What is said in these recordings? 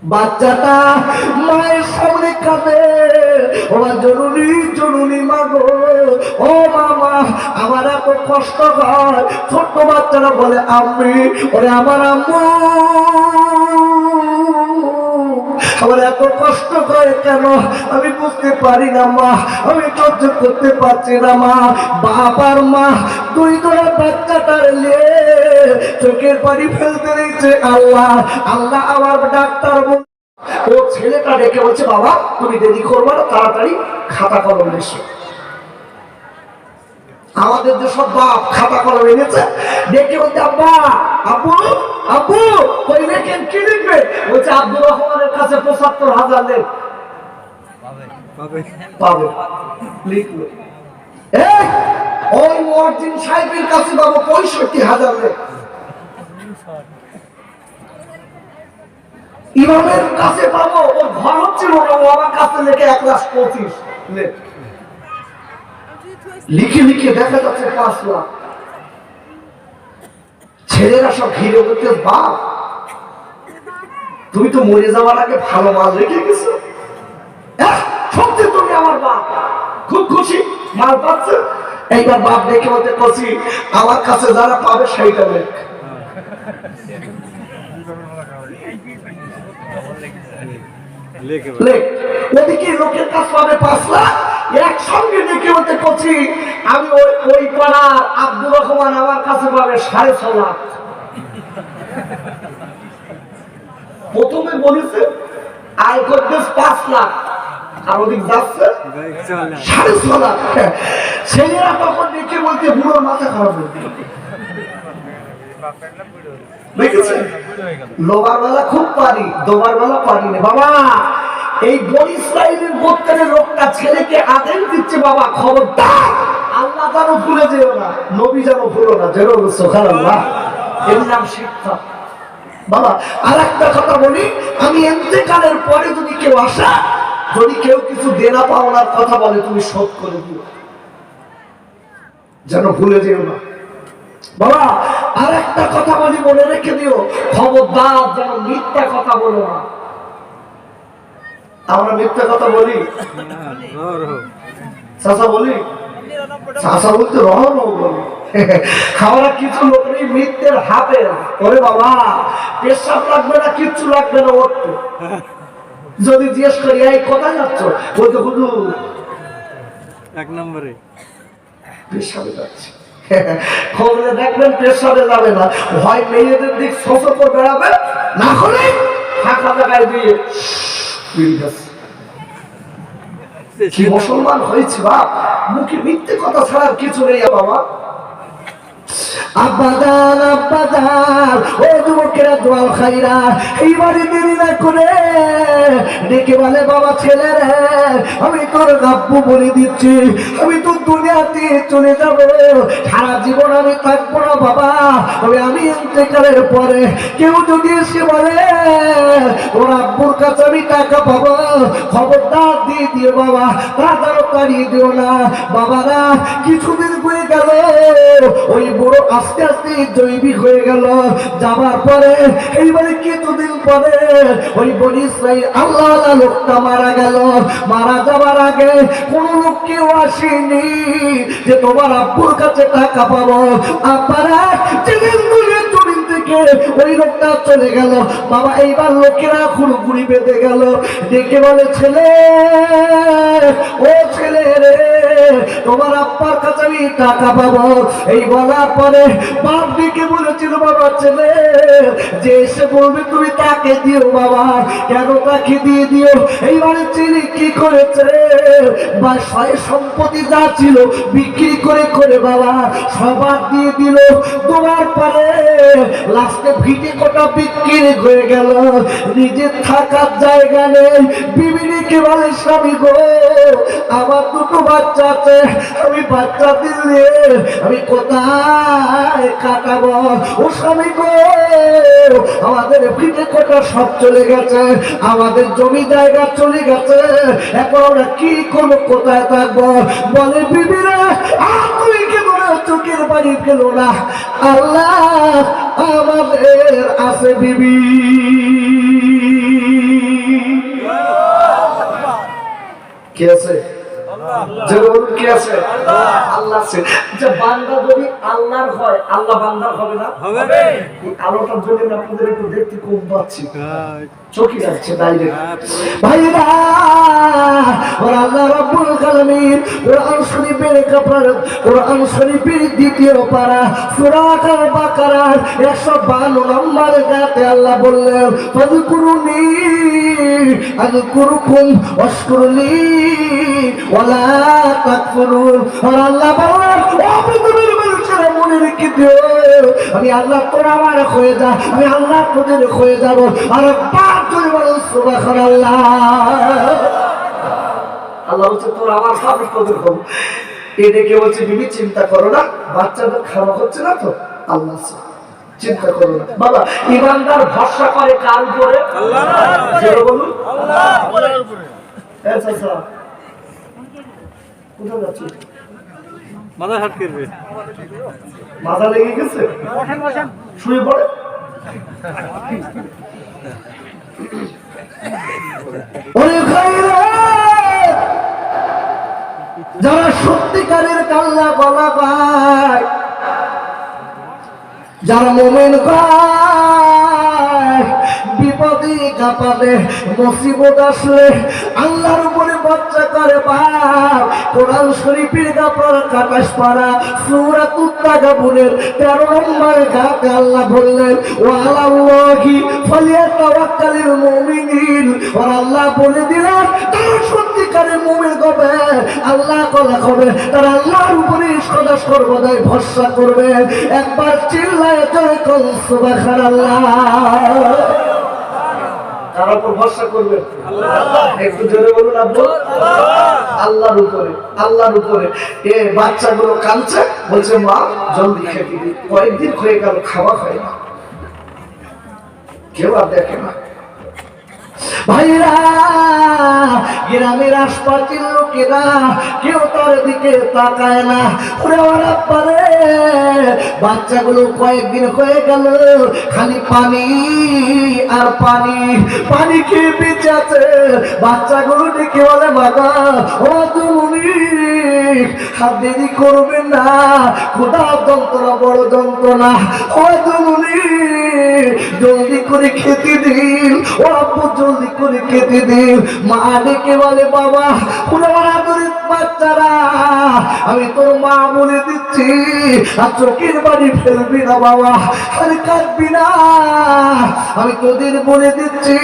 বাচ্চাটা মায়ের সামনে কাঁদে, ও জননী জননী মা গো, ও মামা আমার এত কষ্ট হয়। ছোট্ট বাচ্চারা বলে আম্মি, ওরে আমার আম্মু আমার এত কষ্ট করে কেন আমি বুঝতে পারি না মা, আমি সহ্য করতে পারছি না মা। বাবার মা দুই জোড়া বাচ্চাটার নিয়ে চোখের পানি ফেলতে দিয়েছে। আল্লাহ আল্লাহ আমার ডাক্তার ও ছেলেটা ডেকে বলছে, বাবা তুমি দেরি করবো না, তাড়াতাড়ি খাতা কলম এসো। আমাদের যে সব বাপ খাতা কলম এনেছে, ডেকে বলছে আব্বা আব্বু আব্বু ওই লেখেন কি লিখবে? বলছে আব্দুর রহমানের কাছে ৭৫,০০০ লেখ পাবে, লিখলো। ওই মর্জিন সাহেবের কাছে পাবো ৬৫,০০০ লেখ, ইমামের কাছে পাবো, ওর ঘর হচ্ছিল না, ও আমার কাছে লেখে ১,২৫,০০০ লেখ। লিখে লিখে দেখা যাচ্ছে ৫ লাখ। ছেলেরা সব ঘিরে বলতে, বাপ তুমি তো মরে যাওয়ার আগে ভালো মাল রেখে গেছো, সত্যি তুমি আমার বাপ, খুব খুশি মাল পাচ্ছে। এইবার বাপ দেখে বলতে, কচি আমার কাছে যারা পাবে সেইটা লেখ। ওদিকে লোকের কাছ পাবে ৫ লাখ, একসঙ্গে দেখে বলতে, কচি আমি ওই পাড়ার আব্দুর রহমান আমার কাছে পাবে ৬.৫ লাখ। প্রথমে বলেছে আয় করতে ৫ লাখ, আর ওদিক যাচ্ছে ৬.৫ লাখ। ছেলেরা তখন দেখে বলতে, বুড়োর মাথা খারাপ হয়ে দেখেছেন, লোবার বেলা খুব পারি, দোবার বেলা পারি না। বাবা এই বনি ইসরাইলের গোত্রের লোকটা ছেলেকে আদেশ দিচ্ছে, বাবা খবরদার আল্লাহ যেন ভুলে যেও না, নবী যেন ভুলো না, যেন সুবহানাল্লাহ। এর নাম শিক্ষা। বাবা আর একটা কথা বলি, আমি ইন্তেকালের পরে যদি কেউ আসা, যদি কেউ কিছু দেনা পাওনার কথা বলে, তুমি শোধ করে দিও, যেন ভুলে যেও না। বাবা আর একটা কথা বলি, মনে রেখে দিও, খবরদার যেন মিথ্যা কথা বলো না। আমরা মিথ্যা কথা বলি, চাচা বলি, চাচা বলতে রহন বলি। আমরা কিছু লোক নেই মিথ্যের হাতে, ওরে বাবা পেশাব লাগবে না, কিচ্ছু লাগবে না, উঠতে যদি জিজ্ঞেস করি এই কোথায় যাচ্ছ, বলতে হুজুর ১ নম্বরে পেশাবে যাচ্ছি। খবরে দেখবেন পেশাবে যাবে না, হয় মেয়েদের দিক শোষ করে বেড়াবে, না হলে ফাঁকা জায়গায় দিয়ে কি মুসলমান হয়েছে বাপ, মুখে মিথ্যে কথা ছাড়া কিছু নেই। বাবা আব্বাদান আব্বাদান ও যুবকেরা দোয়াল খাইরা, এইবারে দেরি না করে ডেকে বলে, বাবা ছেলে রে আমি তোর আব্বু বলে দিচ্ছি, আমি তো দুনিয়াতে চলে যাব, সারা জীবন আমি থাকবো না বাবা। তবে আমি ইন্তেকালের পরে কেউ যদি এসে বলে ওর আব্বুর কাছে আমি টাকা পাবো, খবরদার দিয়ে দিও বাবা, তাড়াতাড়ি দিও না। বাবারা কিছুদিন হয়ে গেল, ওই বুড়ো আস্তে আস্তে জৈবিক হয়ে গেল। যাবার পরে এইবারে কিছুদিন পরে ওই বনি ইসরাইল আল্লাহ লোকটা মারা গেল। মারা যাবার আগে কোন লোক কেউ আসেনি যে তোমার আব্বুর কাছে টাকা পাবো। আপনারা যেদিন থেকে ওই লোকটা চলে গেল, বাবা এইবার লোকেরা খুঁড়ি বেঁধে গেল, ডেকে বলে, ছেলে ও ছেলে রে তোমার আব্বার কাছে আমি টাকা পাবো। এই বলার পরে বাপ ডেকে বলেছিল, বাবা ছেলে যে এসে বলবে তুমি তাকে দিও বাবা, কেন তাকে দিয়ে দিও? এইবারে ছেলে কি করেছে, বা সম্পত্তি যা ছিল বিক্রি করে করে বাবা সবার দিয়ে দিল। তোমার পরে লাস্টে ভিটে কোটা বিক্রি হয়ে গেল, নিজের থাকার জায়গা নেই। বিবিকে বলে, স্বামী গো আমার দুটো বাচ্চা আছে, আমি বাচ্চা দিলে আমি কোথায় কাটাবো? ও স্বামী গো আমাদের ভিটে কোটা সব চলে গেছে, আমাদের জমি জায়গা চলে গেছে, এখন আমরা কি করবো, কোথায় থাকবো? বলে বিবিরা তুমি কেমন চোখের বাড়ি গেল না, আল্লাহ আমাদের আছে বিবি। কে আছে? কে আছে? আল্লাহ আছে। যে বান্দা যদি আল্লাহর হয়, আল্লাহ বান্দার হবে না? হবে। এই আলোটার জন্য আপনাদের একটু দেখতে কম পাচ্ছি, চোখে যাচ্ছে ডাইরেক্ট। ভাইরা, ওর আল্লাহ রাব্বুল আলামিন কোরআন শরীফের কোরআন শরীফের দ্বিতীয় পারা সূরা আল বাকারার 152 নম্বর আয়াতে আল্লাহ বললেন, ফাযকুরুনি আযকুরুকুম ওয়াশকুরুলি ওয়ালা তাকফুরুন। আর আল্লাহ বলেন, আপনি তোমার মানুষেরা মনে রেখে দিও, আমি আল্লাহ তোরা আমার হয়ে যা, আমি আল্লাহ তোদের হয়ে যাব। আর পাঁচ করে বলো সুবহানাল্লাহ। আল্লাহ বলছে তোরা আমার হবে, তোদের হবে। এদিকে বলছে বিবি চিন্তা করো না, বাচ্চাদের খারাপ হচ্ছে না তো, আল্লাহ চিন্তা করো না। বাবা, ইমানদার ভরসা করে কার উপরে? আল্লাহ। বলুন আল্লাহর উপরে। আচ্ছা, কোথায় যাচ্ছ? মাথা হাত করবে, মাথা লেগে গেছে, শুয়ে পড়ে। যারা সত্যিকারের কাল্লা গলা পায়, যারা মোমেন পায়, বিপদে কাঁপালে মুসিবত আসলে আল্লাহর উপরে ভরসা করে বাপ। কোরআন শরীফের আপনার 28 পারা সূরাতুত তাগাবুনের 13 নম্বর আয়াতে আল্লাহ বললেন, ওয়া আলাল্লাহি ফালিয়াতাওয়াক্কালিল মুমিনিন। আর আল্লাহ বলে দিলেন, তারা সত্যিকারের মুমিন হবে, আল্লাহ কলা হবে, তারা আল্লাহর উপরে সদা সর্বদাই ভরসা করবে। একবার চিল্লায় জয় করুন সুবহানাল্লাহ। কার উপর ভরসা করবে? আল্লাহ। একটু জোরে বলুন আব্দুল আল্লাহর উপরে, আল্লাহর উপরে। এ বাচ্চাগুলো কাঁদছে, বলছে মা জলদি খেতে দিই। কয়েকদিন হয়ে গেল খাওয়া হয় না, কেউ আর দেখে না। ভাইরা, গ্রামের আশপাশের লোকেরা কেউ তার দিকে তাকায় না। বাচ্চাগুলো কয়েকদিন হয়ে গেল খালি পানি আর পানি, পানি খেয়ে বেঁচে আছে। বাচ্চাগুলো ডেকে বলে, মাগা ও তুমি হাত দেরি করবেন না, খোদা যন্ত্রণা বড় যন্ত্রণা, ও তুমি জলদি করে খেতে দিন, ও আব্বু জলদি করে খেতে দিন। মা ডেকে বলে, বাবা বাচ্চারা, আমি তোর মা বলে দিচ্ছি, আর চোখের বাড়ি ফেলবি না বাবা, আর কাঁদবি না। আমি তোদের বলে দিচ্ছি,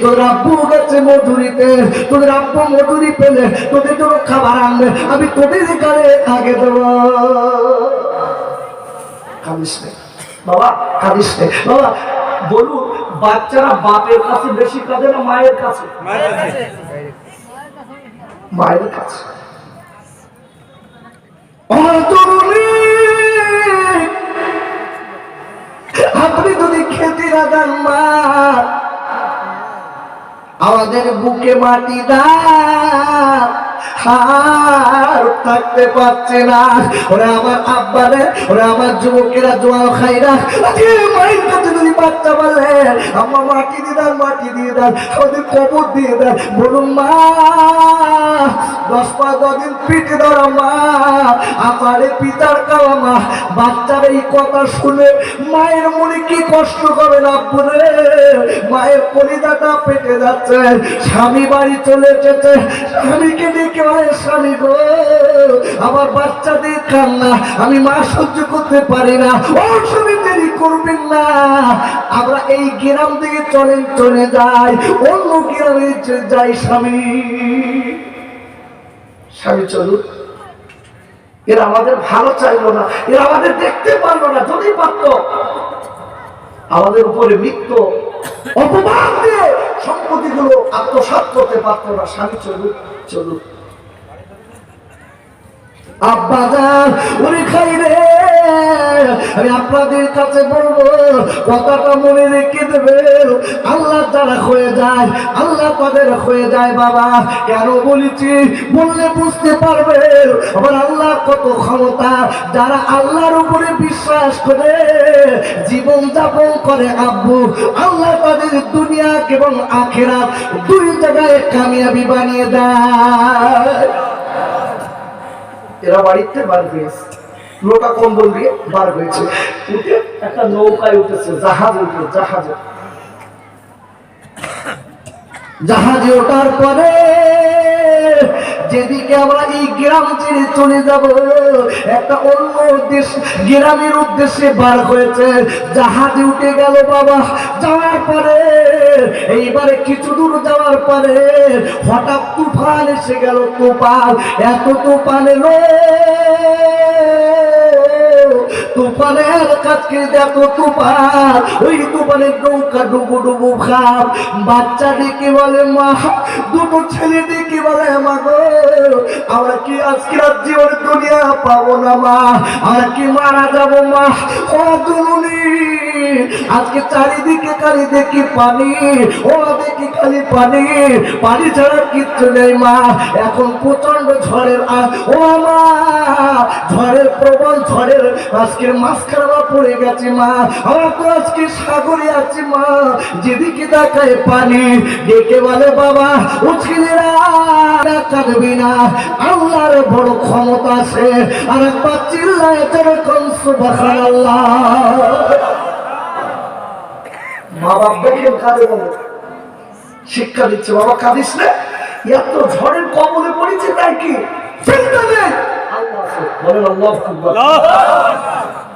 তোর আব্বু গেছে মধুরিতে, তোদের আব্বু মধুরি পেলে তোদের জন্য খাবার আনবে, আমি তোদের গায়ে আগে দেবো। কাঁদিস নে বাবা, কাঁদিস নে বাবা। বলুন, বাচ্চারা বাপের কাছে বেশি কাঁদে না মায়ের কাছে? মায়ের কাছে। আপনি যদি খেতে না দেন মা, আমাদের বুকে মাটি দাও, আর থাকতে পারছে না। ওরা আমার আব্বারে, ওরা আমার যুবকেরা দোয়া খাইরা মায়ের কাছে যদি বাচ্চা বলে, আমার মাটি দিয়ে দেন, মাটি দিয়ে দেন, আমাদের কবর দিয়ে দেন। বলুন মা, 10-15 দিন পিঠে ধরা মা, আমারে পিতার কালা মা। বাচ্চার এই কথা শুনে মায়ের মনে কি কষ্ট করে না আব্বুরে, মায়ের কলিজাটা পেটে যাচ্ছে। স্বামী বাড়ি চলে এসেছে, স্বামীকে ডেকে বলে, স্বামী গো আমার বাচ্চাদের কান্না আমি মা সহ্য করতে পারি না, ও স্বামী দেরি করবেন না, আমরা এই গ্রাম থেকে চলে যাই, অন্য গ্রামে যাই। স্বামী স্বামী চলুন। এরা আমাদের ভালো চাইলো না, এরা আমাদের দেখতে পারলো না। যদি পারত আমাদের উপরে মৃত্যু অপমান দিয়ে সম্পত্তিগুলো আত্মসাৎ করতে পারতো না। স্বামী চলুন, চলুন। আব্বা যান উনি খাই রে আমি আপনাদের কাছে বলবো, কথাটা মনে রেখে দেবেন। আল্লাহ যারা হয়ে যায়, আল্লাহ তাদের হয়ে যায় বাবা। কেন বলেছি বললে বুঝতে পারবেন আমার আল্লাহ কত ক্ষমতা। যারা আল্লাহর উপরে বিশ্বাস করে জীবন যাপন করে আব্বু, আল্লাহ তাদের দুনিয়া এবং আখিরাত দুই জায়গায় কামিয়াবি বানিয়ে দেয়। এরা বাড়িতে বার হয়েছে, লোটা কম্বল দিয়ে বার হয়েছে, উঠে একটা নৌকায় উঠেছে, জাহাজে ওঠার পরে যেদিকে আমরা এই গ্রাম ছেড়ে চলে যাব, একটা অন্য দেশ গ্রামের উদ্দেশ্যে বার হয়েছে। জাহাজে উঠে গেল বাবা। যাওয়ার পরে এইবারে কিছু দূর যাওয়ার পরে হঠাৎ তুফান এসে গেল। তুফান, এত তুফান এলো, তুফানের কাছে দেখো তুফান, ওই তুফানের নৌকা ডুবু ডুবু ভাব। বাচ্চা ডেকে বলে মা, দুটো ছেলে ডেকে বলে মা গো, আমরা কি আজকে জীবনে দুনিয়া পাবো না মা, আমরা কি মারা যাবো মা। ও জননী, আজকে চারিদিকে খালি দেখি পানি, ও দেখি খালি পানি, পানি ছাড়া কিচ্ছু নেই মা। এখন প্রচন্ড ঝড়ের ও মা, ঝড়ের প্রবল ঝড়ের আজকের মাঝখানে পড়ে গেছে মা। আমরা তো আজকে সাগরে আছি মা, যেদিকে তাকায় পানি। ডেকে বলে বাবা, ও ছেলেরা কাঁদবি না, আল্লাহর বড় ক্ষমতা আছে। আর একবার চিল্লায় যেরকম সুবহানাল্লাহ। মা বাপ দেখেন কাঁদে, বলে শিক্ষা দিচ্ছে, বাবা কাঁদিস না, এত ঝড়ের কবলে পড়েছে তাই কি চিন্তা নেই, আল্লাহ আছে, বলেন আল্লাহু আকবার।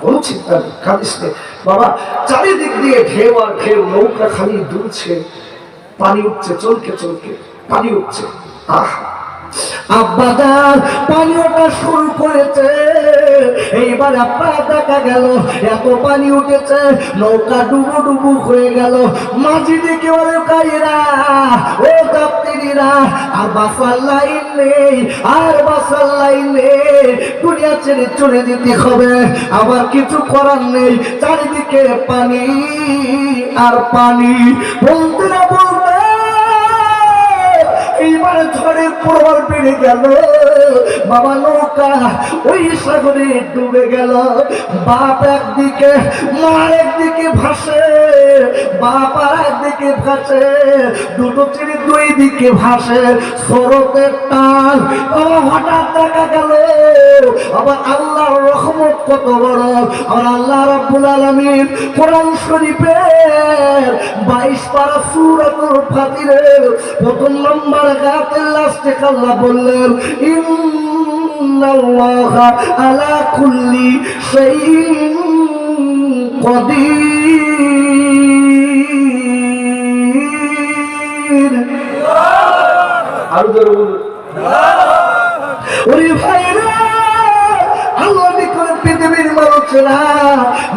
কোনো চিন্তা নেই, কাঁদিস না বাবা। চারিদিক দিয়ে ঢেউ আর ঢেউ, নৌকা খালি দুলছে, পানি উঠছে, চলকে চলকে পানি উঠছে। আব্বাদার পানি ওঠা শুরু করেছে। এইবার আব্বা দেখা গেল এত পানি উঠেছে, নৌকা ডুবু ডুবু হয়ে গেল। মাঝি দেখে বলে কাইরা, ও যাত্রীরা, আর বাসার লাইন নেই, আর বাসার লাইন নেই, দুনিয়া ছেড়ে চলে যেতে হবে, আবার কিছু করার নেই। চারিদিকে পানি আর পানি। বলতে না বলতে এইবার ঝড়ের প্রবল বেড়ে গেল বাবা। নৌকা ওই সাগরে ডুবে গেল। বাপ একদিকে, মা একদিকে ভাসে, বাপ আর একদিকে ভাসে, দুটো ছেলে দুই দিকে ভাসে, স্রোতের টান। হঠাৎ দেখা গেল আবার আল্লাহর রহমত কত বড়। আর আল্লাহ রাব্বুল আলামিন কোরআন শরীফের 22 পারা সূরাতুল ফাতিরের প্রথম নম্বর আয়াতের লাস্টে আল্লাহ বললেন, ইন্নাল্লাহা আলা কুল্লি শাইইন কাদির। আর জোরে বলুন, ওরে ভাইরা, আল্লাহ নিকট পৃথিবীর মানুষেরা,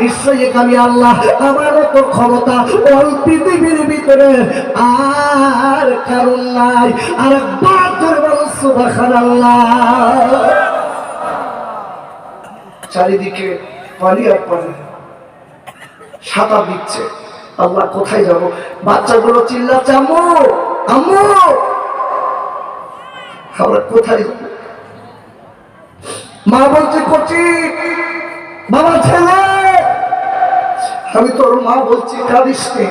নিশ্চয়ই আমি আল্লাহ, আমার তো ক্ষমতা ওই পৃথিবীর ভিতরে আর কারণ নাই। আর একবার জোরে বলুন সুবহানাল্লাহ। চারিদিকে পানি আর পানি, সাঁতার দিচ্ছে। আল্লাহ কোথায় যাব? বাচ্চাগুলো চিল্লাচ্ছে, আম্মু আম্মু, আমরা কোথায় যাব? মা বলছে কচি, বাবা ছেলে, আমি তোর মা বলছি কাঁদিস নে,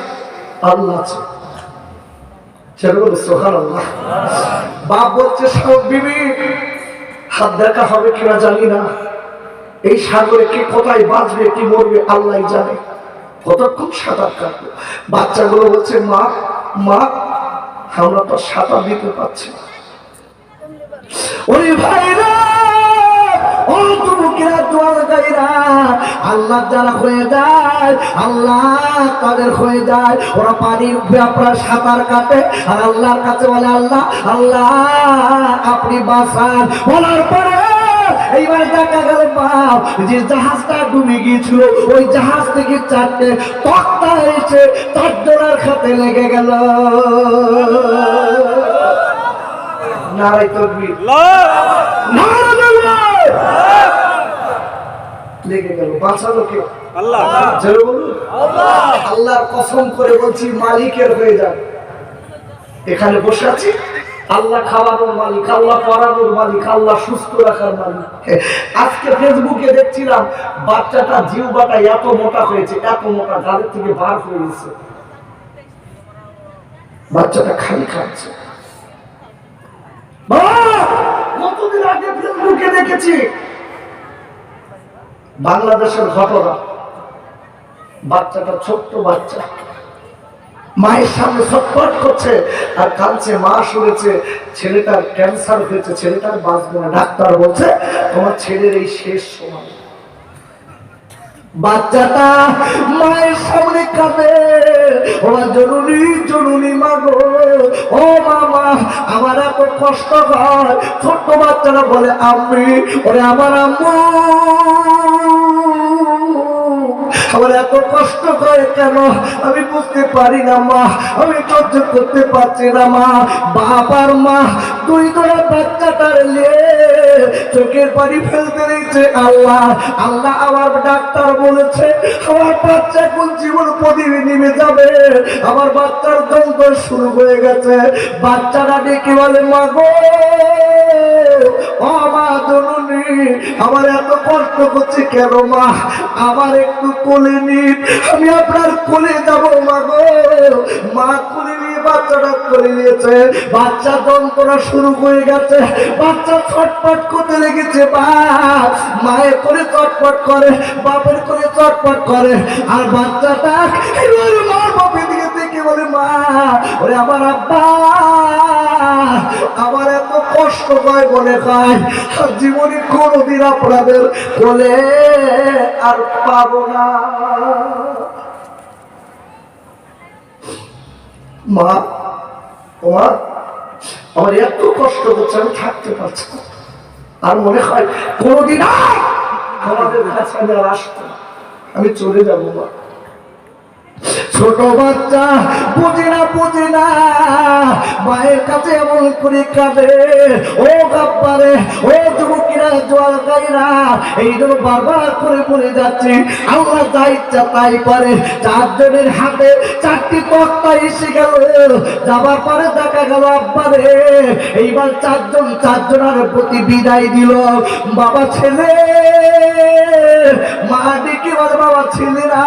আল্লাহ আছে। ছেলে বলে সুবহানাল্লাহ। বাপ বলছে সব বিবি, হাত দেখা হবে কিনা জানি না, এই সাগরে কে কোথায় বাঁচবে কি মরবে আল্লাহ জানে, কতক্ষণ সাঁতার কাটবো। বাচ্চাগুলো বলছে মা মা, আমরা তো সাঁতার দিতে পারছি না। ওরে ভাইরা, ও যুবকেরা, জোয়ানরা, আল্লাহ যারা হয়ে যায়, আল্লাহ তাদের হয়ে যায়। ওরা পানির ব্যাপারে সাঁতার কাটে আর আল্লাহর কাছে বলে, আল্লাহ আল্লাহ আপনি বাঁচান। বলার পরে এইবার দেখা গেল বাপ, যে জাহাজটা ডুবে গিয়েছিল, ওই জাহাজ থেকে 4টে তক্তা এসে 4 জনের খাতে লেগে গেল। নারায়ে তাকবীর, নারায়ে তাকবীর। লেগে গেল। বাঁচালো কে? আল্লাহ। জোরে বলুন আল্লাহ। আল্লাহর কসম করে বলছি, মালিকের হয়ে যান। এখানে বসে আছি, আল্লাহ খাওয়ানোর মালিক, আল্লাহ পড়ানোর মালিক, আল্লাহ সুস্থ রাখার মালিক। আজকে ফেসবুকে দেখছিলাম বাচ্চাটা জিহ্বাটা এত মোটা হয়েছে, এত মোটা, গালের থেকে বার হয়ে গেছে। বাচ্চাটা খালি খাচ্ছে। কতদিন আগে ফেসবুকে দেখেছি বাংলাদেশের ঘটনা। বাচ্চাটা ছোট্ট বাচ্চা, মায়ের সামনে ছটফট করছে আর কাঁদছে। মা শুনেছে ছেলেটার ক্যান্সার হয়েছে, ছেলেটার বাঁচবে না। ডাক্তার বলছে তোমার ছেলের এই শেষ সময়। বাচ্চাটা মায়ের সামনে কাঁদে, ওরা জরুরি জরুরি মা গো, ও মামা আমার এত কষ্ট হয়। ছোট্ট বাচ্চারা বলে আম্মি, ওরে আমার আম্মু আমার এত কষ্ট করে কেন আমি বুঝতে পারি না মা, আমি সহ্য করতে পারছি না মা। বাবার মা দুই ধরে বাচ্চাটার নিয়ে চোখের পানি ফেলতে দিয়েছে। আল্লাহ আল্লাহ আমার ডাক্তার বলেছে আমার বাচ্চা কোন জীবন প্রদীপে নেমে যাবে, আমার বাচ্চার যন্ত্র শুরু হয়ে গেছে। বাচ্চারা ডেকে বলে মা গো, ও মা জননী আমার এত কষ্ট করছে কেন মা, আমার একটু কোলে নিন, আমি আপনার কোলে যাব মা গো। মা কোলে নিয়ে বাচ্চাটা কোলে নিয়েছে, বাচ্চা যন্ত্রণা শুরু হয়ে গেছে, বাচ্চা ছটপট করতে লেগেছে। মায়ের কোলে চটপট করে, বাপের কোলে চটপট করে, আর বাচ্চাটা মার বাপের দিকে দেখে বলে মা, ওরে আমার আব্বা আমার এত কষ্ট হয় মনে হয় আর জীবনে কোনোদিন আপনাদের কোলে আর পাবো না। মা তোমার আমার এত কষ্ট হচ্ছে, আমি থাকতে পারছি না, আর মনে হয় কোনোদিন আমাদের কাছে আমি আর আসবো না, আমি চলে যাবো মা। ছোট বাচ্চা বুঝে না মায়ের কাছে এমন করে কাঁদে। ও গাব্বারে, ও যুবকেরা, জোয়ানকারীরা, এই জন্য বারবার করে বলে যাচ্ছি আল্লাহ যা ইচ্ছা তাই পারে। চারজনের হাতে চারটি তক্তা এসে গেল, যাবার পরে দেখা গেল আব্বারে এইবার চারজনের প্রতি বিদায় দিল। বাবা ছেলে, মা ডেকে বলে বাবা ছেলেরা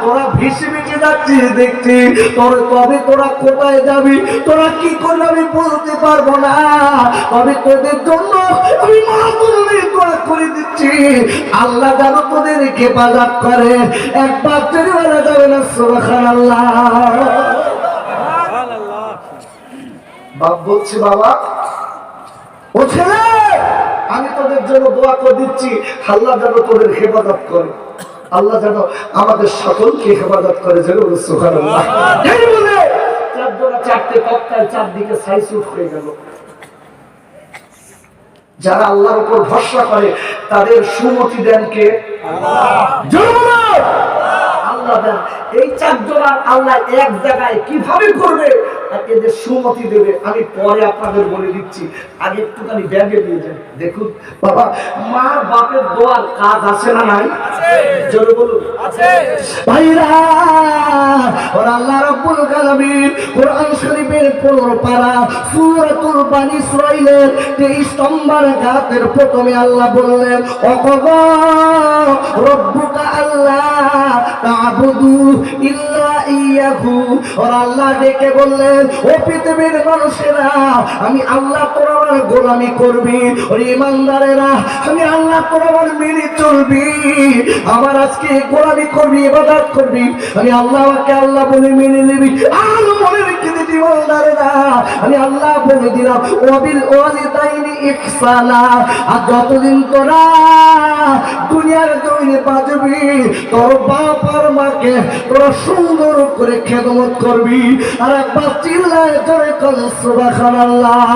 তোরা ভেসে ভেসে যাচ্ছিস দেখছি, তবে তোরা কোথায় যাবি, তোরা কি করবি আমি বলতে পারবো না, তবে তোদের জন্য আমি মা তোদের দোয়া করে দিচ্ছি আল্লাহ যেন তোদের হেফাজত করে। একবার যদি বলা যাবে না সুবহানাল্লাহ। বাপ বলছে বাবা ও ছেলে আমি তোদের জন্য দোয়া করে দিচ্ছি আল্লাহ যেন তোদের হেফাজত করে, আল্লাহ যেন আমাদের সকলকে হেফাজত করে। যেন সুবহানাল্লাহ। এই বলে চারটে তক্তায় চারদিকে সাইসুট হয়ে গেল। যারা আল্লাহর উপর ভরসা করে তাদের সুমতি দেন কে? আল্লাহ। আল্লাহ দেন। এই চারজন আল্লাহ এক জায়গায় কিভাবে করবে এদের সুমতি দেবে আমি পরে আপনাদের বলে দিচ্ছি, আগে একটুখানি ব্যাগে নিয়ে যান। দেখুন বাবা, মা বাপের দোয়ার কাজ আছে না নাই? জোরে বলুন আছে। ভাইরা ওর আল্লাহ রাব্বুল আলামিন কোরআন শরীফের 15 পারা সূরাতুল বানী ইসরাঈলের 23 নম্বর আয়াতের প্রথমে আল্লাহ বললেন ওয়াকাযা রাব্বুকা আল্লা তা'বুদু ইল্লা ইয়াহু। ওর আল্লাহ ডেকে বললেন ও পৃথিবীর মানুষেরা আমি আল্লাহ তোর আমার গোলামি করবি, ওর ইমানদারেরা আমি আল্লাহ তোর আমার মেনে চলবি, আমার আজকে গোলামি করবি, ইবাদত করবি, আমি আল্লাহকে আল্লাহ বলে মেনে নিবি। আর মনে রেখে দিবি ইমানদারেরা আমি আল্লাহ বলে দিলাম ওয়াবিল ওয়ালিদাইনি ইহসানা। আর যতদিন তোরা দুনিয়ার জমিনে বাঁচবি তোর বাপ আর মাকে তোরা সুন্দর করে খেদমত করবি। আর একবার চিল্লায় জোরে করে সুবহানাল্লাহ।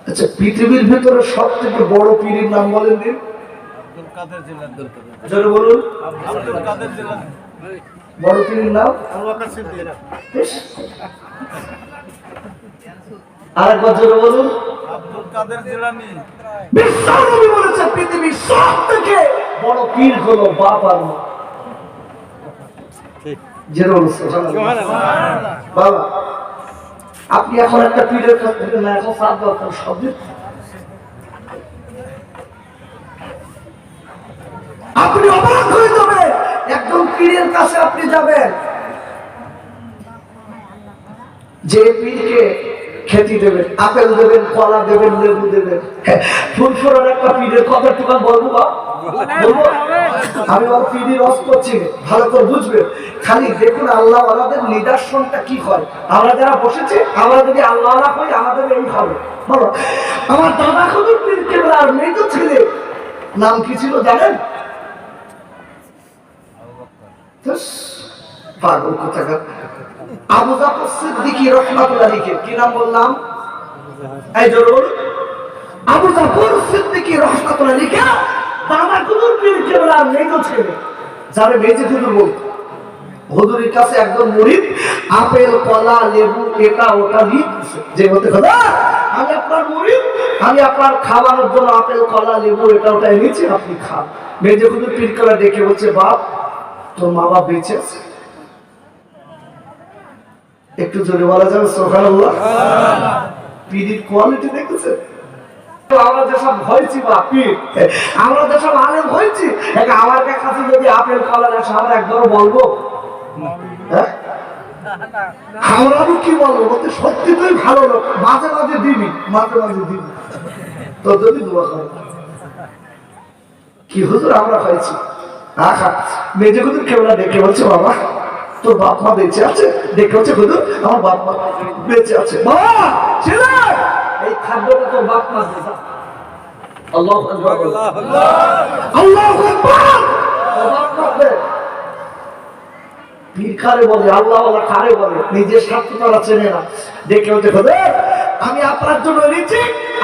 আচ্ছা পৃথিবীর ভিতরে সব থেকে বড় পীরের নাম বলেন দিন? জোরে বলুন। বড় পীরের নাম আরেকবার জোরে বলুন। আব্দুল কাদের জিলানী। বিশ্বনবী বলেছে পৃথিবীর সব থেকে বড় পীর হলো বাপ আর মা। বাবা আপনি এখন একটা পীরের কাছে না, এখন সাত দরকার সব আপনি অবাক হয়ে যাবেন। একদম পীরের কাছে আপনি যাবেন, যে পীরকে খেতে দেবেন, আপেল দেবেন, কলা দেবেন, লেবু দেবেন। ফুরফুরার একটা পীরের কথা টুকান বলবো বা বলবো? আমি ওর পীরের রস করছি, ভালো করে বুঝবে। খালি দেখুন আল্লাহ ওয়ালাদের নিদর্শনটা কি হয়। আমরা যারা বসেছি, আমরা যদি আল্লাহ ওয়ালা হই, আমাদের এই হবে। বলো, আমার দাদা খুদুর পীর কেবলার মেয়ে ছেলে নাম কি ছিল জানেন? পাগল কোথাকার। আবু জাফর সিদ্দিকী রাহমাতুল্লাহ আলাইহি। কি নাম বললাম? এই জোরে বলুন। আবু জাফর সিদ্দিকী রাহমাতুল্লাহ আলাইহি দাদা হুজুর পীর কেবলার মেয়ে ছেলে, যারা মেজে হুজুর বলত। হুজুরের কাছে একজন মুরিদ আপেল, কলা, লেবু এটা ওটা দিচ্ছে, যে বলতে খোদা আমি আপনার মুরিদ, আমি আপনার খাওয়ানোর জন্য আপেল, কলা, লেবু এটা ওটা এনেছি, আপনি খান। মেজে হুজুর পীর কেবলা ডেকে বলছে, বাপ তোর মা বাপ বেঁচে আছে? একটু জোরে বলা যাবে সুবহানাল্লাহ। পীরের কোয়ালিটি দেখতেছেন? আমরা যেসব হয়েছি বা পীর, আমরা যেসব আলেম হয়েছি, আমার কাছে যদি আপেল কলা আসে আমরা একবারও বলবো? আমরা কি বলবো? বলতে সত্যি তুই ভালো লোক, মাঝে মাঝে দিবি, মাঝে মাঝে দিবি, তো যদি দোয়া করো। কি হুজুর আমরা হয়েছি। আহা, মেজে হুজুর কেবলা ডেকে বলছে, বাবা তোর বাপ মা বেঁচে আছে? দেখে হচ্ছে হুজুর আমার বাপ মা বেঁচে আছে। বাবা ছেলে এই খাদ্যটা তোর বাপ মা দিয়েছে। আল্লাহু আকবার, আল্লাহু আকবার। পীর খারে বলে, আল্লাহ ওয়ালা খারে বলে, নিজের স্বার্থ তারা চেনে না। দেখে হচ্ছে হুজুর আমি আপনার জন্য এনেছি,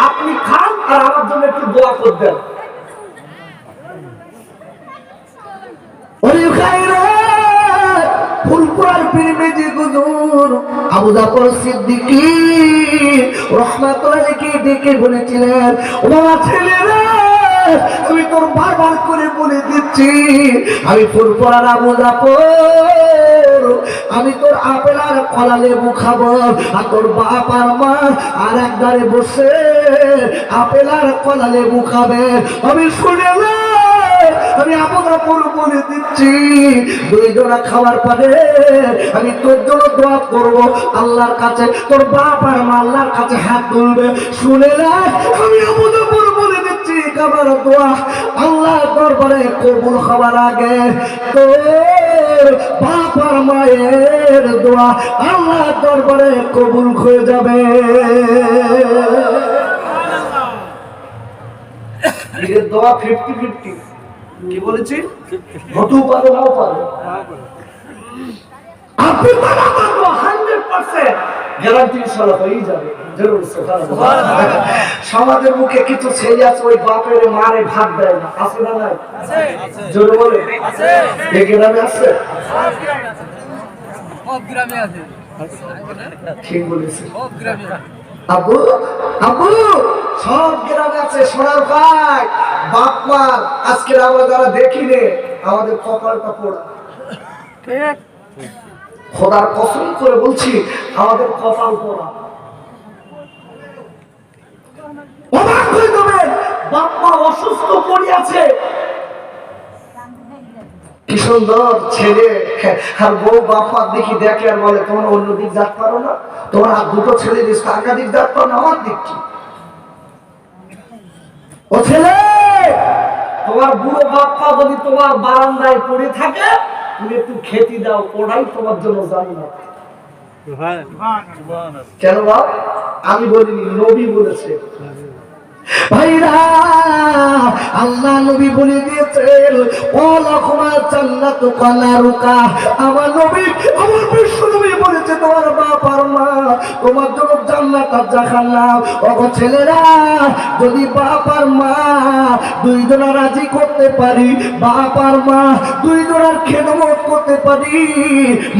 আপনি খান আর আমার জন্য একটু দোয়া করবেন। ওরে খায়রা ফুরফুরার পীর মেজে হুজুর আবু জাফর সিদ্দিকী রাহমাতুল্লাহ আলাইহি ডেকে বলেছিলেন, ও বাবা ছেলেরা আমি তোর বারবার করে বলে দিচ্ছি, আমি ফুরফুরার আবু জাফর, আমি তোর আপেল আর কলা লেবু খাবো, আর তোর বাপ আর মা আর এক ধারে বসে আপেল আর কলা লেবু খাবে। আমি শুনেলাম, আমি আবু জাফর বলে দিচ্ছি, দুইজনা খাওয়ার পরে আমি তোর জন্য দোয়া করব আল্লাহর কাছে, তোর বাপ আর মা আল্লাহর কাছে হাত তুলবে। শুনে না, আমি আবু জাফর বলে দিচ্ছি, খাবার দোয়া আল্লাহর দরবারে কবুল হওয়ার আগে তোর বাপ আর মায়ের দোয়া আল্লাহর দরবারে কবুল হয়ে যাবে। এর দোয়া 50-50। কি বলেছি? হতেও পারে, নাও পারে। আপনি তারা পারবো 100% গ্যারান্টি ইনশাআল্লাহ হয়েই যাবে। জরুর সুবহানাল্লাহ। সমাজের মুখে কিছু ছেলে আছে ওই বাপের মারে ভাত দেয় না, আছে না নাই? আছে। জোরে বলে আছে। এই গ্রামে আছে? সব গ্রামে আছে। সব গ্রামে আছে। ঠিক বলেছে। সব গ্রামে আছে। আবু আবু সব গ্রামে আছে। সোনার ভাই বাপ মা আজকে আমরা যারা দেখিলে আমাদের কপালটা পোড়া। ঠিক, খোদার কসম করে বলছি আমাদের কপাল পোড়া। অবাক হয়ে যাবেন, বাপ মা অসুস্থ পড়ে আছে, কি সুন্দর ছেলে আর বউ বাপ মা দেখি দেখে আর বলে তোমরা অন্য দিক যাতে পারো না, তোমার আর দুটো ছেলে দিস কাকা দিক যাতে পারো না, আমার দিক কি? ও ছেলে, তোমার বুড়ো বাপ মা যদি তোমার বারান্দায় পড়ে থাকে তুমি একটু খেতে দাও, ওটাই তোমার জন্য জান্নাত। কেন বাপ? আমি বলিনি, নবী বলেছে। ভাইরা আল্লাহ নবী বলে দিয়েছেন, ওয়ালাকুমা জান্নাতু কানারুকা। আমার নবী, আমার বিশ্ব নবী বলেছে তোমার বাপ আর মা তোমার জন্য জান্নাত আর জাহান্নাম। ওগো ছেলেরা, যদি বাপ আর মা দুইজনা রাজি করতে পারি, বাপ আর মা দুইজনার খেদমত করতে পারি,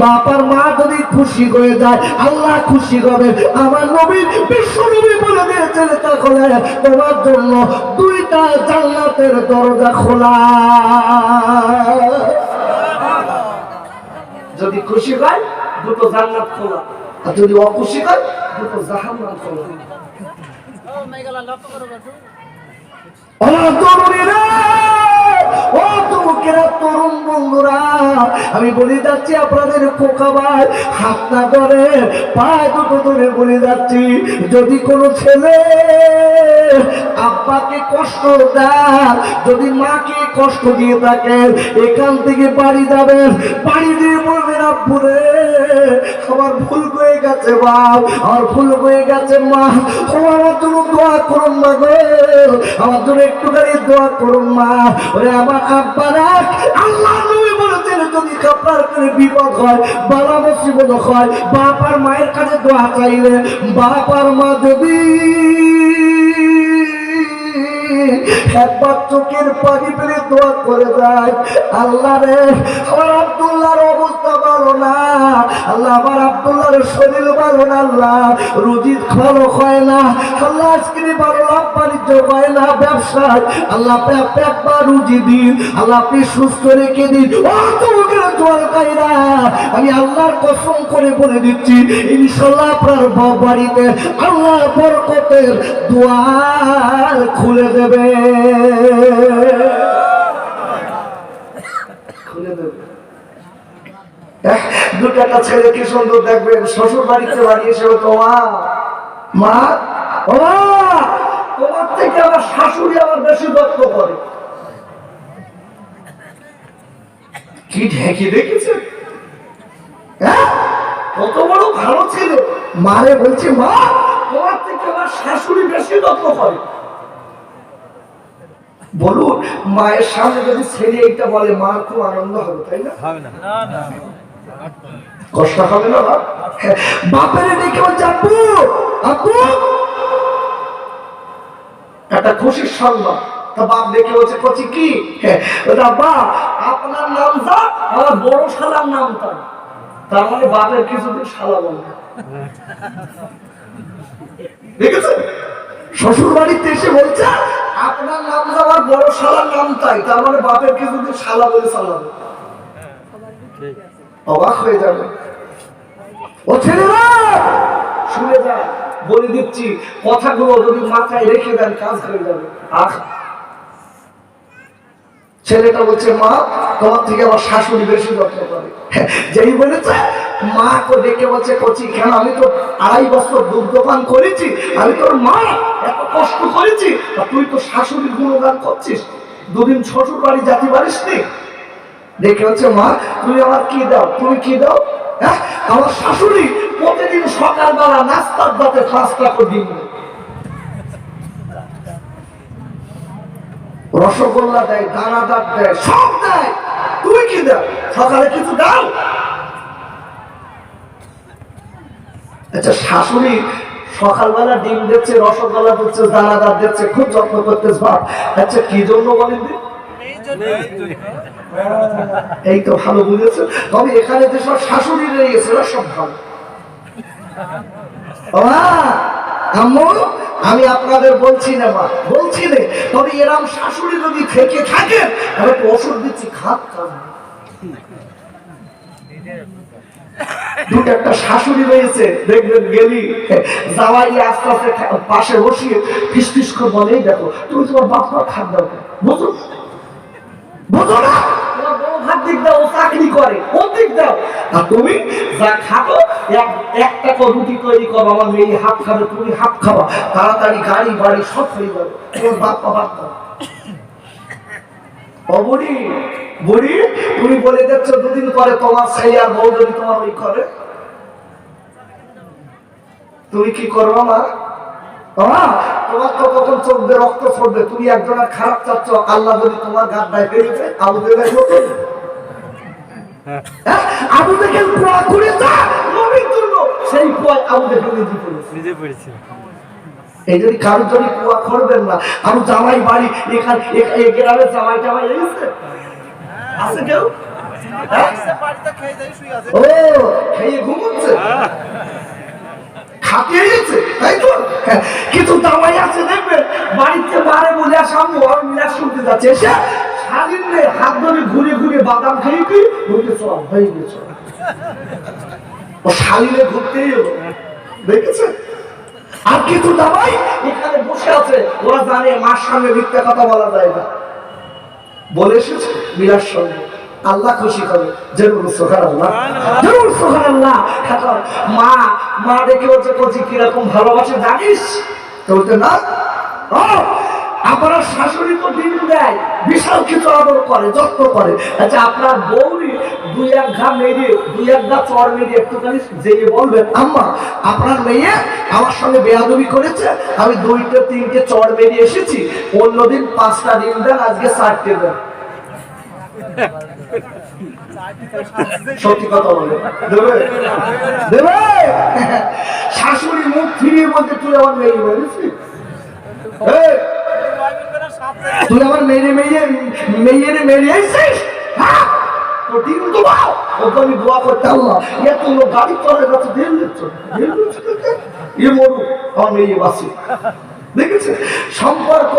বাপ আর মা যদি খুশি হয়ে যায়, আল্লাহ খুশি হবে। আমার নবী, বিশ্ব নবী বলে দিয়েছেন, তাহলে তোমার জন্য দুইটা জান্নাতের দরজা খোলা। যদি খুশি হয় দুটো জান্নাত খোলা, আর যদি অখুশি হয় দুটো জাহান্নাম খোলা। তরুণ বন্ধুরা, আমি বলে যাচ্ছি আপনাদের খোকা ভাই, হাত না ধরে পায়ে দুটো ধরে বলে যাচ্ছি, যদি কোনো ছেলে আব্বাকে কষ্ট দেয়, যদি মাকে কষ্ট দিয়ে থাকেন, এখান থেকে বাড়ি যাবেন, বাড়ি দিয়ে বলবেন, আব্বুরে আমার ভুল হয়ে গেছে বাপ, আমার ভুল হয়ে গেছে মা, আমার জন্য দোয়া করুন মা গো, আমার জন্য একটুখানি দোয়া করুন মা। ওরে আমার আব্বারা, আল্লাহ নবী বলেছেন, যদি আপনার করে বিপদ হয়, বালা মুসিবত হয়, বাপ আর মায়ের কাছে দোয়া চাইলে, বাপ আর মা যদি একবার চোখের পানি ফেলে দোয়া করে যায়, আল্লাহ রে আমার আব্দুল্লাহর অবস্থা ভালো না, আল্লাহ আমার আব্দুল্লাহর শরীর ভালো না, আল্লাহ রুজি ভালো হয় না, আল্লাহ আজকে ভালো লাভ বাণিজ্য হয় না, ব্যবসায় আল্লাহ একবার রুজি দিন, আল্লাহ আপনি সুস্থ রেখে দিন। ও তোমাদের দোয়ার কাইরা, আমি আল্লাহর কসম করে বলে দিচ্ছি, ইনশাআল্লাহ আপনার বাড়িতে আল্লাহ বরকতের দুয়ার খুলে দেবে, খুলে দেবে। দুটা ছেলে কি সুন্দর দেখবেন, শ্বশুর বাড়িতে বাড়ি এসে তোমার মা, তোমার থেকে আমার শাশুড়ি আমার বেশি যত্ন করে। কি ঢেকে দেখেছে, কত বড় ভালো ছিল। মারে বলছে, মা তোমার থেকে আমার শাশুড়ি বেশি যত্ন করে। বলুন, মায়ের সামনে যদি ছেলে এইটা বলে, মা খুব আনন্দ হবে, তাই না? কষ্ট হবে না? বাপের ডেকে বলছে, আপু আপু, একটা খুশির সংবাদ। তা বাপ দেখে বলছে, কচি কি? বাবা আপনার নাম যা, আমার বড় শালার নাম তা। তার মানে বাপের কিছুদিন শালা বলবে, দেখেছেন? শ্বশুর বাড়িতে এসে বলছে, আপনার নাম যা, আমার বড় শালার নাম তাই। তার মানে বাপের কিছুদিন শালা বলে চালাবে। অবাক হয়ে যাবে। ও ছেলেরা শুনে যায়, বলে দিচ্ছি, কথাগুলো যদি মাথায় রেখে দেন কাজ হয়ে যাবে। আহ, ছেলেটা বলছে, মা তোমার থেকে আমার শাশুড়ি বেশি যত্ন করে। যেই বলেছে, মা তো ডেকে বলছে, কচি কেন, আমি তো 2.5 বছর দুধ দোকান করেছি, আমি তোর মা এত কষ্ট করেছি, আর তুই তো শাশুড়ির গুণগান করছিস, দুদিন শ্বশুর বাড়ি যেতে পারিস নি। দেখে হচ্ছে, মা তুমি আমার কি দাও, তুমি কি দাও? হ্যাঁ, আমার শাশুড়ি প্রতিদিন সকালবেলা নাস্তার দাঁতে 5 টাকা দিন, রসগোল্লা দেয়, দানাদার দেয়, সব দেয়, তুমি কি দাও? সকালে কিছু দাও? আচ্ছা, শাশুড়ি সকালবেলা ডিম দিচ্ছে, রসগোল্লা দিচ্ছে, দানাদার দিচ্ছে, খুব যত্ন করতেছ বাপ। আচ্ছা, কি জন্য বলেন? এই তো ভালো বুঝেছে। তবে এখানে যে সব শাশুড়ি রয়েছে সব ভালো। আম্মু, আমি আপনাদের বলছি না মা, বলছি না, তবে এরকম শাশুড়ি যদি থেকে থাকে, আমি তো ওষুধ দিচ্ছি, খাত খান। দুটো একটা শাশুড়ি রয়েছে, দেখবেন গেলি জামাই আস্তে আস্তে পাশে বসিয়ে ফিস ফিস করে বলে, দেখো তুমি তোমার বাপমা খাত দাও, বুঝো বুঝো না, তোমার বড় ভাত দিক দাও, ও চাকরি করে, ও দিক দাও, আর তুমি যা খাবো, এক টাকা রুটি তৈরি করো, আমার মেয়ে হাত খাবে, তুমি হাত খাবা, তাড়াতাড়ি গাড়ি বাড়ি সব হয়ে যাবে, তোমার বাপমা বাপ দাও। ও বুড়ি, বুড়ি তুমি বলে যাচ্ছ, দুদিন পরে তোমার ছেলে আর বউ যদি তোমার ওই করে, তুমি কি করবো মা? তোমার তো তখন চোখ দিয়ে রক্ত ছড়বে, তুমি একজনের খারাপ চাচ্ছ, আল্লাহ যদি তোমার গাড্ডায় ফেলবে, আবু দেখেন আবু দেখেন কুয়া করে যা নবীর জন্য, সেই কুয়ায় আমি দেখে নিজে পড়েছি। এই যদি কারোর জন্য কুয়া করবেন না, আমি জামাই বাড়ি এখানে গ্রামের জামাই টামাই আছে কেউ? ও খেয়ে ঘুমোচ্ছে, খাটিয়ে গেছে, তাই তো? কিন্তু জামাই আছে দেখবেন বাড়িতে মারে বলে সামনে ওর মিলাদ শুনতে যাচ্ছে, এসে শালীন হাত ধরে ঘুরে ঘুরে বাদাম খেয়ে কি বলতে চল হয়ে গেছে, ও শালীনে ঘুরতেই হলো, দেখেছে? আর কিছু জামাই এখানে বসে আছে, ওরা জানে মার সামনে মিথ্যা কথা বলা যায় না, বলে এসেছে মিলার সঙ্গে আল্লাহ খুশি করে। জরুর সুবহানাল্লাহ, জরুর সুবহানাল্লাহ। মা মা দেখে বলছে কচি কিরকম ভালোবাসে জানিস? তো বলতে না, ও আপনার শাশুড়ি তো ডিম দেয়, বিশাল কিছু আদর করে, যত্ন করে। আচ্ছা আপনার বউরি দুই এক ঘা মেরে দুই এক ঘা চর মেরে একটুখানি জেগে বলবেন আম্মা আপনার মেয়ে আমার সঙ্গে বেয়াদবি করেছে, আমি 2-3টে চর মেরে এসেছি, অন্যদিন 5টা ডিম দেন, আজকে 4টে দেন। সত্যি কথা বলে দেবে দেবে? শাশুড়ি মুখ ফিরিয়ে বলতে তুই আমার মেয়ে বলেছিস, তুই আমার মেয়ে মেয়ে মেয়ের মেয়ে এসেছিস, ডিম তো বাও ওকে আমি দোয়া করতে আল্লাহ এত লোক গাড়ি চলে যাচ্ছে, দেড় মরু আমার মেয়ে বাসি। দেখেছে সম্পর্ক,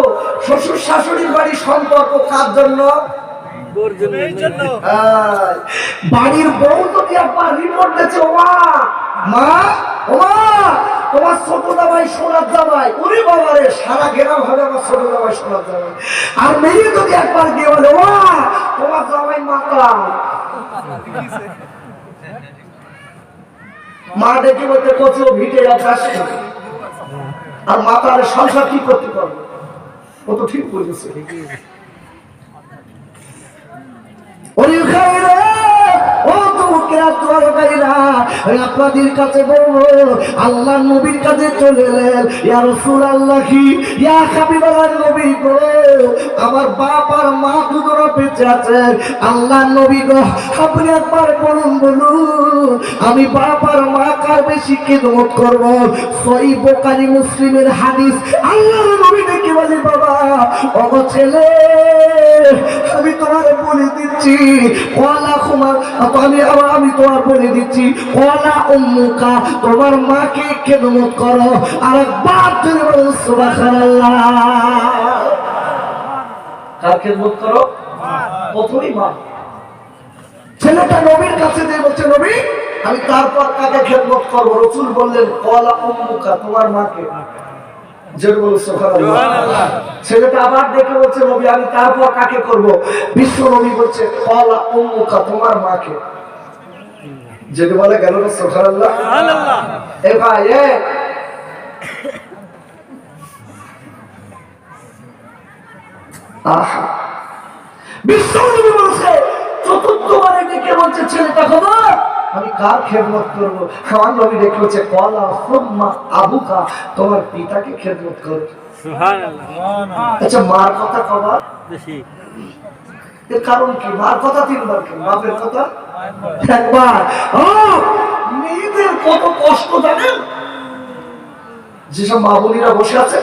শ্বশুর শাশুড়ির বাড়ি সম্পর্ক কার জন্য? বাড়ির বউ যদি একবার রিপোর্ট দিচ্ছে, ওমা মা ওমা তোমার ছোট জামাই সোনার জামাই, ওরে বাবা রে সারা গ্রাম হবে আমার ছোট জামাই সোনার জামাই। আর মেয়ে যদি একবার গিয়ে বলে ওমা তোমার জামাই মাতা, মা ডেকে বলতে কচু ভিটে অভ্যাস করে, আর মাতার সংসার কি করতে পারবে? ও তো ঠিক বলেছে। আপনাদের কাছে বলবো আল্লাহ নবীর কাছে চলে এলেন, ইয়া রাসূলুল্লাহ কি ইয়া হাবিবাল্লাহ নবী গো, আমার বাপ আর মা দুজনে বেঁচে আছেন, আল্লাহ নবী গো আপনি একবার বলুন বলুন আমি বাপ আর মা কার বেশি খেদমত করব? সহিহ বুখারী মুসলিমের হাদিস। আল্লাহ নবী দেখে বলে বাবা ও ছেলে আমি তোমার বলে দিচ্ছি, আমি তোমার বলে দিচ্ছি তোমার মাকে খেদমত করো। আর একবার ধরে বলো সুবহানাল্লাহ, কার খেদমত করো? প্রথমেই মা। ছেলেটা নবীর কাছে দিয়ে বলছে নবী আমি তারপর কাকে খেদমত করবো? রাসূল বললেন ক্বালা উম্মুকা, তোমার মাকে। ছেলেটা আবার দেখে বলছে নবী আমি তারপর কাকে করব? বিশ্ব নবী বলছে ক্বালা উম্মুকা, তোমার মাকে। যেটা বলে গেল না সুবহানাল্লাহ। এ ভাই আহা বিশ্ব নবী বলছে চতুর্থবারে ডেকে বলছে ছেলেটা খবর আমি কার খেদমত করব? আমার নবী দেখে বলছে ক্বালা সুম্মা আবুকা, তোমার পিতাকে খেদমত করো। সুবহানাল্লাহ। আচ্ছা মার কথা কবার বেশি, এর কারণ কি? মার কথা 3বার কেন, বাপের কথা একবার। মেয়েদের কত কষ্ট জানেন? যেসব মা বোনেরা বসে আছে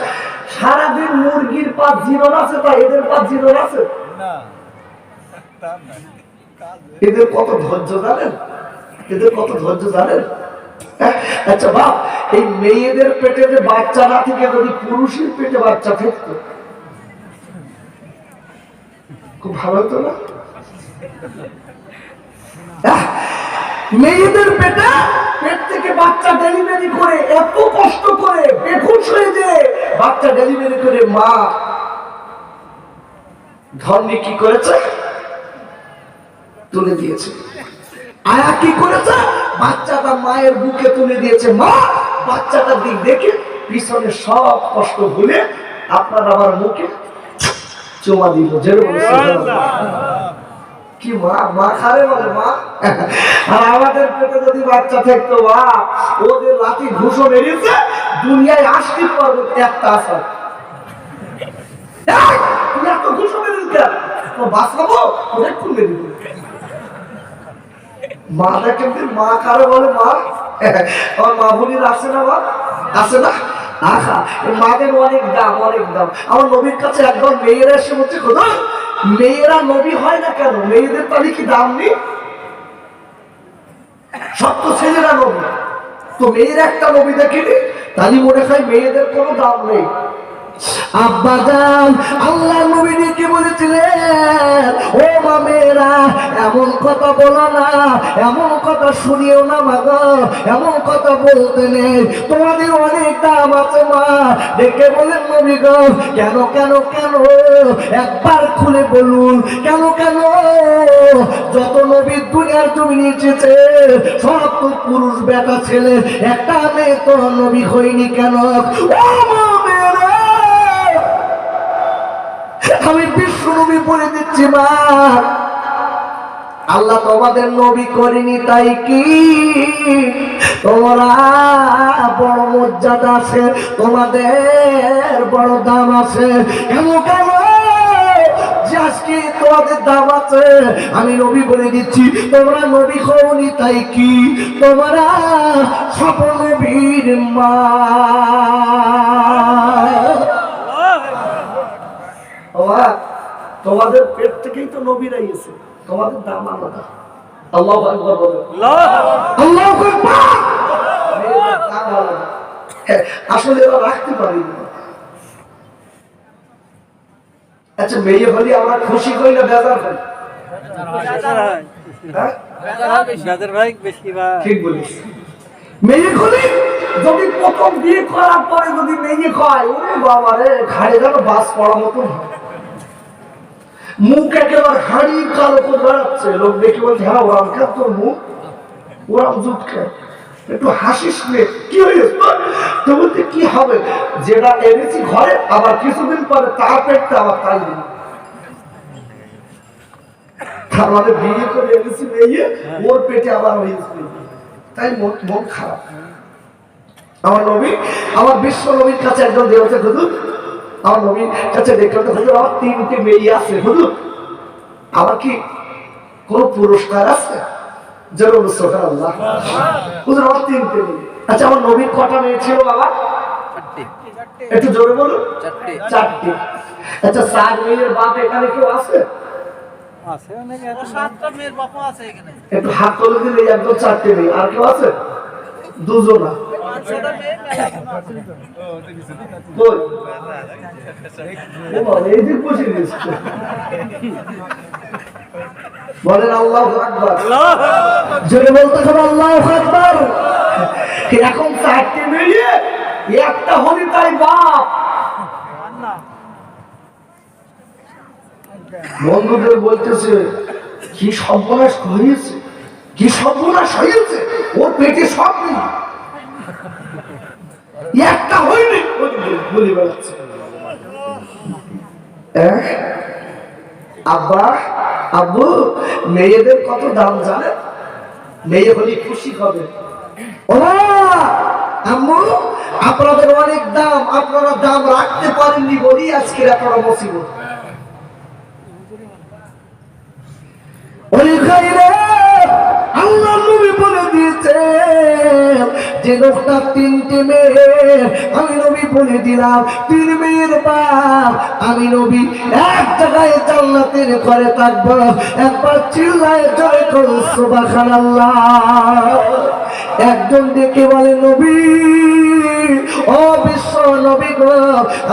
সারাদিন মুরগির পা জিরো আছে, তা এদের পা জিরো আছে না, এদের কত ধৈর্য জানেন? এদের কত ধৈর্য জানেন? আচ্ছা বাপ এই মেয়েদের পেটে যে বাচ্চা না থেকে যদি পুরুষের পেটে বাচ্চা থাকতো খুব ভালো হতো না? মেয়েদের পেটে পেট থেকে বাচ্চা ডেলিভারি করে এত কষ্ট করে বেহুশ হয়ে যে বাচ্চা ডেলিভারি করে মা ধর্মে কি করেছে? তুলে দিয়েছে। আয়া কি করেছে? বাচ্চাটা মায়ের বুকে তুলে দিয়েছে। মা বাচ্চাটার দিক দেখে পিছনে সব কষ্ট ভুলে আপনার আমার মুখে চুমা দিল। কি মা, মা খারে বলে মা। আর আমাদের পেটে যদি বাচ্চা থাকতো মা ওদের লাঠি ঘুষো মেরেছে দুনিয়ায় আসতে পারবো একটা আসার এত ঘুষো মেরেছে বাঁচাবো ওদের খুলে দিব। মা দেখেন মা কারে বলে মা আমার মা বোনের আছে না, বাপ আছে না? আহা, মাদের অনেক দাম, অনেক দাম। আমার নবীর কাছে একবার মেয়েরা এসে বলছে, খোদা মেয়েরা নবী হয় না কেন? মেয়েদের তাহলে কি দাম নেই? সব তো ছেলেরা নবী, তো মেয়ের একটা নবী দেখিনি, তাহলে মনে হয় মেয়েদের কোনো দাম নেই। আব্বাজান আল্লাহ নবী কি বলেছিলেন, ও মা মেয়েরা এমন কথা বলো না, এমন কথা শুনিও না মা গো, এমন কথা বলতে নেই, তোমাদের অনেক দাম আছে মা। ডেকে বলেন নবী গো, কেন কেন কেন? একবার খুলে বলুন কেন কেন? যত নবী দুনিয়ার জমিনে এসেছে সব তো পুরুষ বেটা ছেলে, একটা মেয়ে তো নবী হয়নি কেন? ও মা মেয়েরা, আমি বিশ্ব নবী বলে দিচ্ছি মা, আল্লাহ তোমাদের নবী করেনি তাই কি তোমরা বড় মর্যাদা আছে, তোমাদের বড় দাম আছে? কেন কেন আজকে তোমাদের দাম আছে? আমি নবী বলে দিচ্ছি, তোমরা নবী হওনি তাই কি তোমরা সব নবীর মা। তোমাদের পেট থেকেই তো নবীরা এসেছে, তোমাদের দাম আলাদা। আল্লাহু আকবার বলেন, আল্লাহু আকবার। দাম আলাদা, আসলে এরা রাখতে পারি না। আচ্ছা, মেয়ে হলে আমরা খুশি হই না বেজার হই? ঠিক বলিস। মেয়ে হলে যদি প্রথম বিয়ে করার পরে যদি মেয়ে হয়, ওরে বাবা রে, ঘাড়ে যেন বাস পড়া মতন, মুখ একেবারে হাড়ি কালো করে বেড়াচ্ছে, লোক দেখে বলছে হ্যাঁ ওরাম খাত তোর মুখ, ওরাম জুট খায়, একটু হাসিস নে, কি হয়েছে? তো বলতে কি হবে, যেটা এনেছি ঘরে আবার কিছুদিন পরে তার পেটটা আবার তাই দিন। তার মানে বিয়ে করে এনেছি মেয়ে, ওর পেটে আবার হয়েছে, তাই মন খারাপ। আমার নবী, আমার বিশ্ব নবীর কাছে একজন দেবতা, হুজুর আমার নবীর কাছে দেখলাম তো হুজুর আমার 3টে মেয়ে আছে, হুজুর আমার কি কোন পুরস্কার আছে? জরুর সুবহানাল্লাহ, হুজুর আমার 3টে মেয়ে। আচ্ছা, আমার নবীর কটা মেয়ে ছিল বাবা? একটু জোরে বলুন। 4টে। আচ্ছা, 4 মেয়ের বাপ এখানে কেউ আছে? একটু হাত তুলে দিলে একদম 4টে মেয়ে। আর কেউ আছে? 2 জন। বলেন আল্লাহু আকবার, জোরে বলতে হবে আল্লাহু আকবার। এখন 4টে মেয়ে, একটা হলি তাই বাপ। বন্ধুদের বলতেছে কি সর্বনাশ হয়েছে, কি সর্বনাশ হয়েছে, ওর পেটে সব নেই, একটা হয়নি বলে বেড়াচ্ছে। আব্বা আব্বু, মেয়েদের কত দাম জানে? মেয়ে হলে খুশি হবে। আম্মু আপনাদের অনেক দাম, আপনারা দাম রাখতে পারেননি বলি আজকে এতটা মুসিবত। আল্লাহ নবী বলে দিয়েছে যে লোকটা 3টে মেয়ে, আমি নবী বলে দিলাম 3 মেয়ের বাপ আমি নবী এক জায়গায় জান্নাতের ঘরে থাকবো। একবার চিল্লায় জয় করো সুবহানাল্লাহ। একজন ডেকে বলে নবী, ও বিশ্ব নবী গো,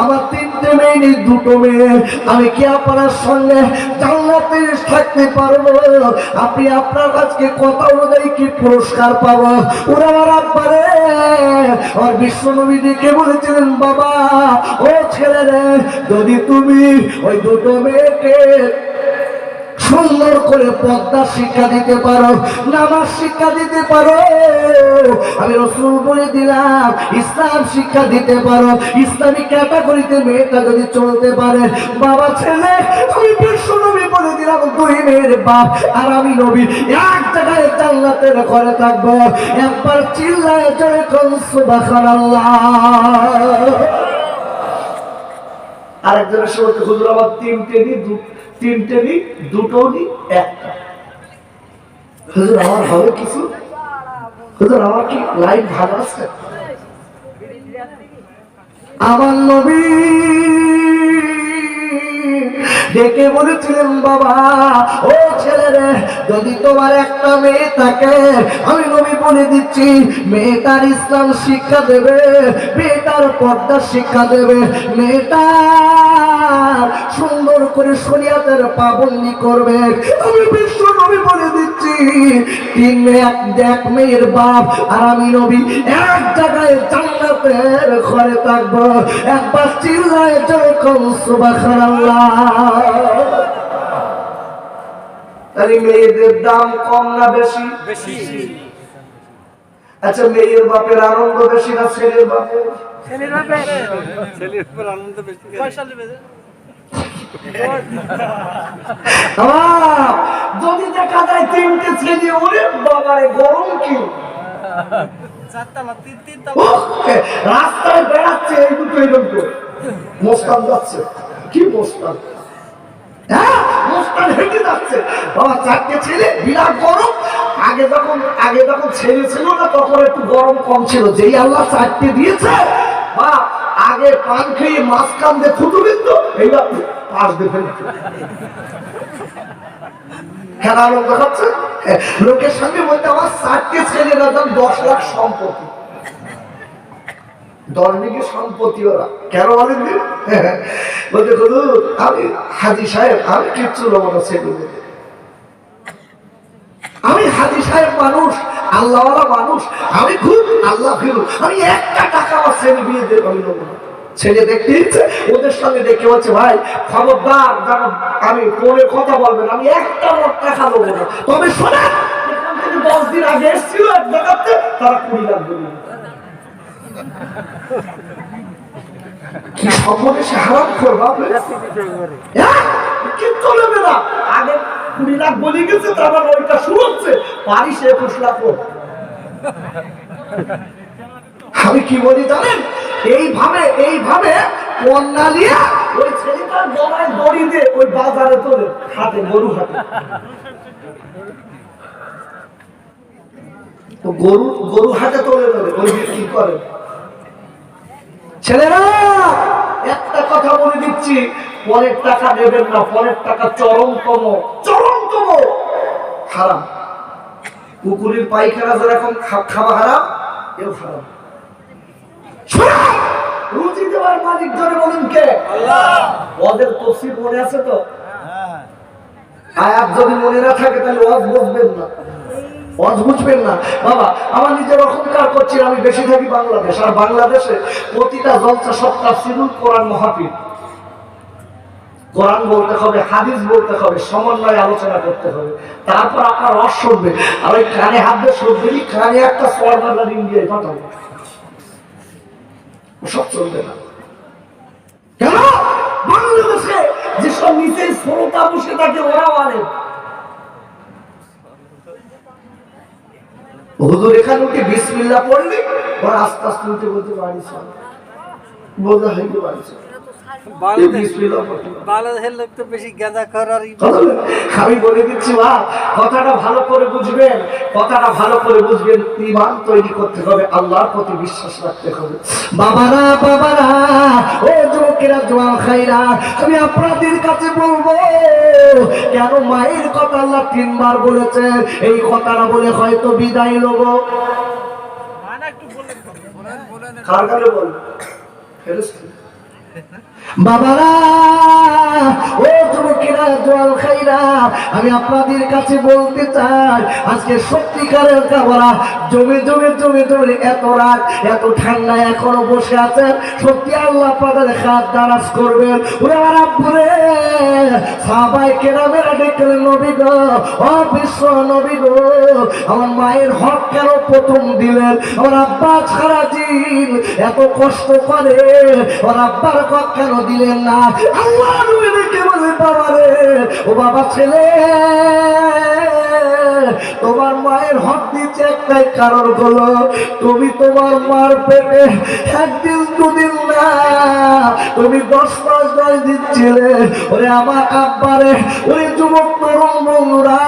আমার 3টে মেয়ে নেই, 2টো মেয়ে, আমি কি আপনার সঙ্গে জান্নাতে থাকতে পারবো? আপনি আপনার আজকে কথা অনুযায়ী কি পুরস্কার পাবো? ওরা আমার আব্বারে আর বিশ্ব নবী ডেকে বলেছিলেন, বাবা ও ছেলে রে, যদি তুমি ওই 2টো মেয়েকে সুন্দর করে পর্দা শিক্ষা দিতে পারো, নামাজ শিক্ষা দিতে পারো, আমি রাসূল বলে দিলাম ইসলাম শিক্ষা দিতে পারো, ইসলামী ক্যাটাগরিতে মেয়েটা যদি চলতে পারে, বাবা ছেলে আমি বিশ্ব নবী বলে দিলাম 2 মেয়ের বাপ আর আমি নবী এক জায়গায় জান্নাতের ঘরে থাকবো। একবার চিল্লায় জোরে কোন সুবহানাল্লাহ। আরেকজনের সময় হুজুর আমার 3টে নি, 3টে নি, 2টো নি, একটা। হুজুর আমার হবে কিছু? হুজুর আমার কি লাইফ ভালো আছে? আমার নবী ডেকে বলেছিলেন, বাবা ও ছেলেরে, যদি তোমার একটা মেয়ে থাকে, আমি নবী বলে দিচ্ছি, মেয়েটার ইসলাম শিক্ষা দেবে, মেয়েটার পর্দা শিক্ষা দেবে, মেয়েটা সুন্দর করে শরীয়তের পাবন্দি করবে। আমি বিশ্ব নবী বলে দিচ্ছি, তিন মেয়ে এক মেয়ের বাপ আর আমি নবী এক জায়গায় জান্নাতের ঘরে থাকবো। একবার চিল্লায় যখন সুবহানাল্লাহ। তাহলে মেয়েদের দাম কম না বেশি? বেশি। আচ্ছা, মেয়ের বাপের আনন্দ বেশি না ছেলের বাপের? ছেলের বাপের। ছেলের বাপের আনন্দ বেশি। পয়সা নেবে যদি দেখা যায় তিনটে ছেলে, ওরে বাবারে গরম কি রাস্তায় বেড়াচ্ছে, এই দুটো এরকম মোস্তান যাচ্ছে, কি মোস্তান, হ্যাঁ মোস্তান হেঁটে যাচ্ছে। বাবা চারটে ছেলে, বিরাট গরম। আগে যখন ছেলে ছিল না, তখন একটু গরম কম ছিল। যেই আল্লাহ চারটে দিয়েছে, বা আগে পান খেয়ে মাছ কান দিয়ে ফুটু বিদ্য, এইবার পাশ দিয়ে ফেলছে। খেলা আনন্দ দেখাচ্ছে লোকের সঙ্গে বলতে, আমার চারটে ছেলেরা যান 10 লাখ সম্পত্তি, 10 বিঘে সম্পত্তি। ওরা কেন বলেন? বলতে হুজুর আমি হাজী সাহেব, আমি কিচ্ছু নেবো না ছেলে, আমি হাজী সাহেব মানুষ, আল্লাহওয়ালা মানুষ, আমি খুব আল্লাহ ফিরু, আমি একটা টাকা আমার ছেলে বিয়ে দেবো, আমি নেবো না। ছেলে দেখতে ইচ্ছে, ওদের সঙ্গে দেখে বলছে, ভাই খবরদার, আমি ফোনে কথা বলবেন, আমি একটা টাকা নেবো না। তবে শোনেন, এখান থেকে 10 দিন আগে এসেছিল এক জায়গাতে, তারা 20 লাখ দেবে। কি সম্পর্কে সে হারাম করবা, কিন্তু নেবে না। আগে 20 লাখ বলে গেছে, তারপর ওইটা শুরু হচ্ছে, পারিস 21 লাখ। আমি কি বলি জানেন, এইভাবে কন্যা নিয়ে ওই ছেলেটার গলায় দড়ি দিয়ে ওই বাজারে তোলে, হাতে গরু হাতে, গরু হাতে তোলে তোলে ওই বিক্রি করে। ছেলেরা একটা কথা বলে দিচ্ছি, পরের টাকা নেবেন না, পরের টাকা চরমতম হারাম। কুকুরের পায়খানা যেরকম খাওয়া হারাম, এও হারাম। রুচি দেওয়ার মালিক জনে বলুন কে? আল্লাহ। ওদের তফসির মনে আছে তো? আয়াত যদি মনে না থাকে তাহলে ওয়াজ বুঝবেন না। বাবা আমার নিজের অহংকার করছি, আমি বেশি থাকি বাংলাদেশ, আর বাংলাদেশে প্রতিটা জলসা সব তাফসীরুল কোরআন মাহফিল। কোরআন বলতে হবে, হাদিস বলতে হবে, সমন্বয়ে আলোচনা করতে হবে, তারপর আপনার রস শুনবে। আর ওই কানে হাত দিয়ে শুনবেনি, কানে একটা সোয়ার ইন্ডিয়ায় পাঠাবো, সব চলবে না। কেন? বাংলাদেশে যেসব নিচে শ্রোতা বসে থাকে, ওরাও আনে। হুজুর এখানে উঠে বিসমিল্লাহ পড়লে ওরা আস্তে আস্তে উঠে বলতে পারিস, বোঝা হইতে পারিস। আমি বলে দিচ্ছি কথাটা ভালো করে বুঝবেন, ঈমান তৈরি করতে হবে, আল্লাহর প্রতি বিশ্বাস রাখতে হবে। বাবারা ও যুবকেরা, জোয়ান খাইরা, আমি আপনাদের কাছে বলবো, কেন মায়ের কথা আল্লাহ 3 বার বলেছেন? এই কথাটা বলে হয়তো বিদায় নেব। কার কাছে বল বাবারা, ও যুবকেরা, জোয়াল খাইরা, আমি আপনাদের কাছে বলতে চাই, আজকে সত্যিকারের কাবরা জমে এত রাত, এত ঠান্ডা এখনো বসে আছেন। সত্যি আল্লাহ আপনাদের হাত দারাজ করবেন। ওরে আমার আব্বুরে, সাহাবায়ে কেরামেরা ডেকেলেন, নবী গো, ও বিশ্ব নবী গো, আমার মায়ের হক কেন প্রথম দিলেন? আমার আব্বা সারা দিন এত কষ্ট করে, ওর আব্বার হক কেন দিলেন না? আল্লাহ নবী ডেকে বলে, বাবা রে, ও বাবা ছেলে, তোমার মায়ের হক দিচ্ছে একটাই কারণ হলো তুমি তোমার মার পেটে একদিন দুদিন না তুমি 10 মাস দিচ্ছিলে। ওরে আমার আব্বারে, ওরে যুবক তরুণ বন্ধুরা,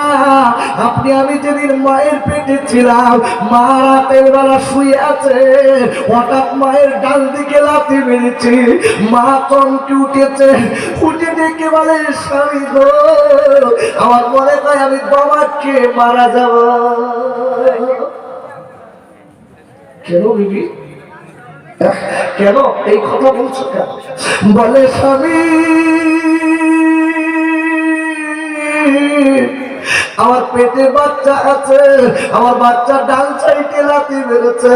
আপনি আমি যেদিন মায়ের পেটে ছিলাম, মা রাতের বেলা শুয়ে আছে, হঠাৎ মায়ের ডান দিকে লাথি মেরেছি, মা চমকে উঠেছে, উঠে ডেকে বলে স্বামী গো, আমার মনে হয় আমি বাবাকে মারা যাব। কেন বিবি, কেন এই কথা বলছো কেন? বলে স্বামী আমার পেটে বাচ্চা আছে, আমার বাচ্চা ডান সাইডে লাথি মেরেছে,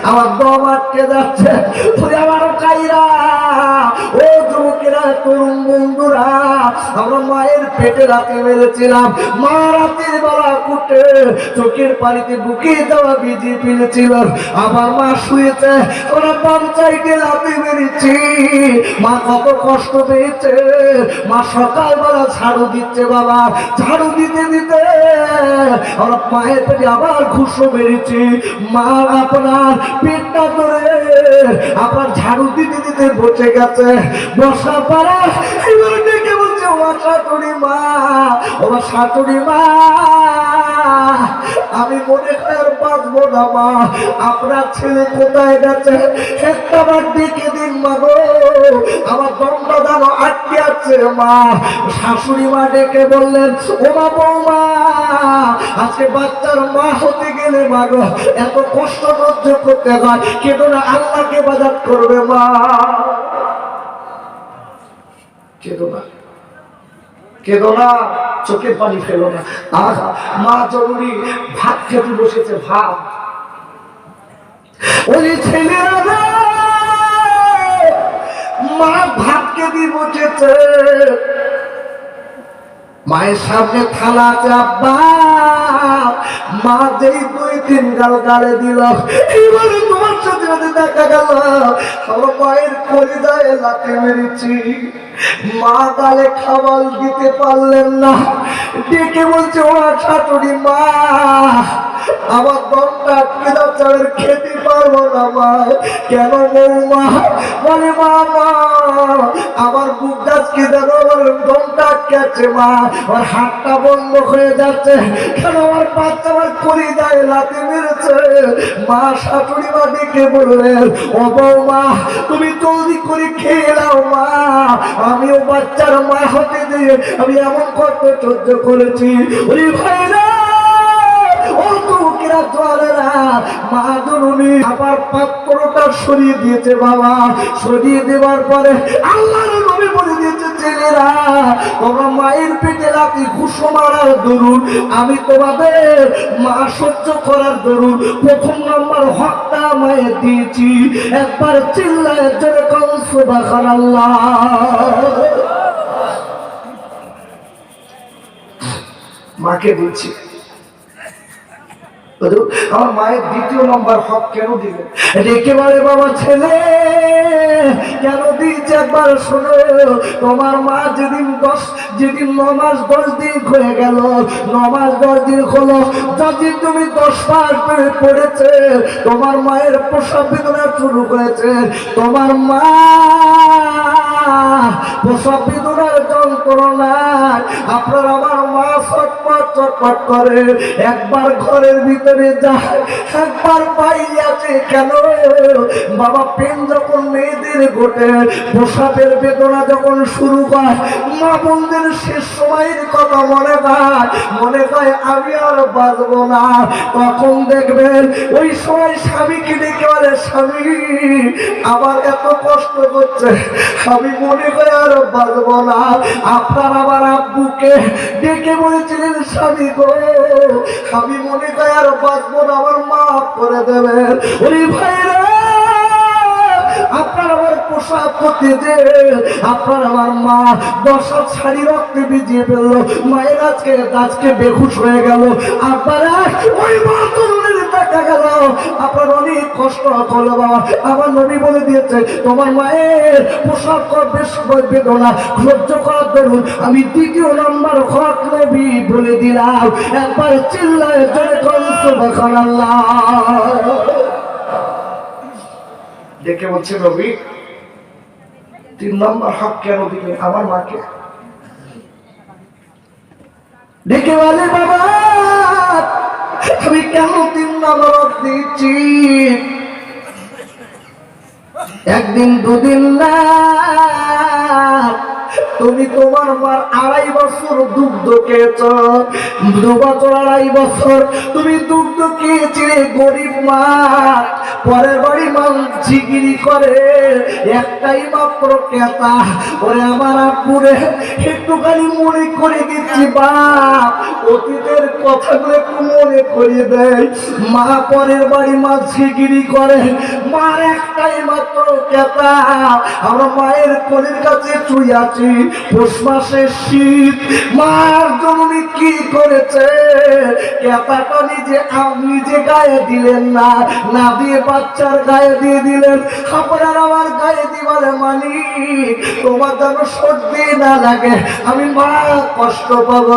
আমার দম আটকে যাচ্ছে। আমার কাইরা, ও যুবকেরা, তরুণ বন্ধুরা, আমরা মায়ের পেটে লাথি মেরেছিলাম, মা রাতের বেলা কুটে চোখের পানিতে বুকে দেওয়া ভিজিয়ে ফেলেছিল। আমার মা শুয়েছে, ওরা বাম সাইডে লাথি মেরেছি, মা কত কষ্ট পেয়েছে। মা সকালবেলা ঝাড়ু দিচ্ছে, বাবা ঝাড়ু দিতে দিতে আমরা মায়ের পেটে আবার ঘুষো মেরেছি। মা আপনার পেটটা ধরে আপনার ঝাড়ু দিতে দিতে বসে গেছে, বসার পরে এবার ডেকে বলছে ও শাশুড়ি মা, ও শাশুড়ি মা, আমি মনে হয় আর বাঁচবো না মা, আপনার ছেলে কোথায় গেছে একটা বার ডেকে দিন মা গো, আমার দমটা যেন আটকে আছে মা। শাশুড়ি মা ডেকে বললেন ও মা, বৌমা, আজকে বাচ্চার মা হতে গেলে মা গো এত কষ্ট সহ্য করতে হয়, কেন না আল্লাহকে ইবাদত করবে মা, কেন না, কেন না, চোখের পানি ফেলো না। আহা, মা জরুরি ভাত খেতে বসেছে, ভাত। ওই ছেলেরা মা ভাত খেতে বসেছে, মায়ের সামনে থালা আছে, আব্বা, মা যেই 2-3 গাল গালে দিল, এবারে তোমার সাথে দেখা গেল আমার মায়ের কলিজায় লাথি মেরেছি। মা গালে খাবার দিতে পারলেন না, ডেকে বলছে ও শাশুড়ি মা, আমার দমটা আটকে যাচ্ছে, খেতে পারবো না মা। কেন বৌমা? বলে মা, আমার বুক আজকে দেখো আমার দমটা আটকে আছে মা, আমার হাতটা বন্ধ হয়ে যাচ্ছে, কেন আমার বাচ্চা আমার কলিজায় লাথি মেরেছে। মা শাশুড়ি মা ডেকে বললেন ও বৌমা, তুমি জলদি করে খেয়ে নাও মা, আমিও বাচ্চার মা হতে দিয়ে আমি এমন কষ্ট সহ্য করেছি। ওরে ভাইরা, ও যুবকেরা, জোয়ানেরা, মা জননী আবার পাত্রটা সরিয়ে দিয়েছে বাবা, সরিয়ে দেওয়ার পরে আল্লাহর নবী বলে দিয়েছে ছেলেরা, তোমরা মায়ের পেটে লাথি ঘুষো মারার দরুন আমি তোমাদের মা সহ্য করার দরুন 1 নম্বর হকটা মায়ের দিয়েছি। একবার চিল্লায় জোরে কও সুবহানাল্লাহ। মাকে বলছি আমার মায়ের 2 নম্বর হক কেন দিলেন? একেবারে বাবা ছেলে কেন দিয়েছে একবার শোনো। তোমার মা যেদিন 9 মাস 10 দিন হয়ে গেল, 9 মাস 10 দিন হলো, যদি তুমি 10 মাস পড়েছে, তোমার মায়ের প্রসব বেদনা শুরু হয়েছে, তোমার মা প্রসব বেদনার যন্ত্রণায় আপনার আমার মা ছটফট ছটফট করে, একবার ঘরের ভিতরে যায়, একবার বাইরে আছে। কেন বাবা? পেন যখন মেয়েদের ঘটে, প্রসবের বেদনা যখন শুরু হয়, মা বোনদের শেষ সময়ের কথা মনে হয় আমি আর বাঁচবো না। তখন দেখবেন ওই সময় স্বামীকে ডেকে বলে স্বামী আমার এত কষ্ট হচ্ছে, আমি মনে হয় আর বাঁচবো না। আপনার আমার আব্বুকে ডেকে বলেছিলেন স্বামী গো আমি মনে হয় আর বাঁচবো না, আমার মাফ করে দেবেন। ওরে ভাইরা, আপনার আমার পোশাক করতে যে আপনার আমার মা 10 হাত শাড়ি রক্তে ভিজিয়ে ফেললো, মায়ের আজকে বেহুশ হয়ে গেল। আপনারা ওই মা তরুণের দেখা গেল আপনার অনেক কষ্ট হলো বাবা। আমার নবী বলে দিয়েছে তোমার মায়ের প্রসব বেশ বেদনা সহ্য করার দরুন আমি দ্বিতীয় নম্বর হক নবী বলে দিলাম। একবার চিল্লায় জোরে করে সুবহানাল্লাহ। দেখে বলছে নবী 3 নম্বর হক কেন দিলেন আমার মাকে? ডেকে বলে বাবা আমি কেন 3 নম্বর হক দিচ্ছি? একদিন দুদিন না, তুমি তোমার মার 2.5 বছর দুগ্ধ খেয়েছ। 2 বছর 2.5 বছর তুমি দুগ্ধ খেয়েছিলে গরিব মা। পরের বাড়ি মাল ঝিগিরি করে একটাই মাত্র কেতা। ওরে আমার আপুরে একটুখানি মনে করে দিচ্ছি বাপ, অতীতের কথাগুলো একটু মনে করিয়ে দেয়। মা পরের বাড়ি মাল ঝিগিরি করে, মার একটাই মাত্র কেতা। আমরা মায়ের কোলের কাছে শুয়ে আছি, পৌষ মাসের শীত। মার জননী কি করেছে? কেতাটা নিজে গায়ে দিলেন না, না দিয়ে বাচ্চার গায়ে দিয়ে দিলেন। আপনার আমার গায়ে দিবারে মানি তোমার যেন সর্দি না লাগে, আমি মা কষ্ট পাব।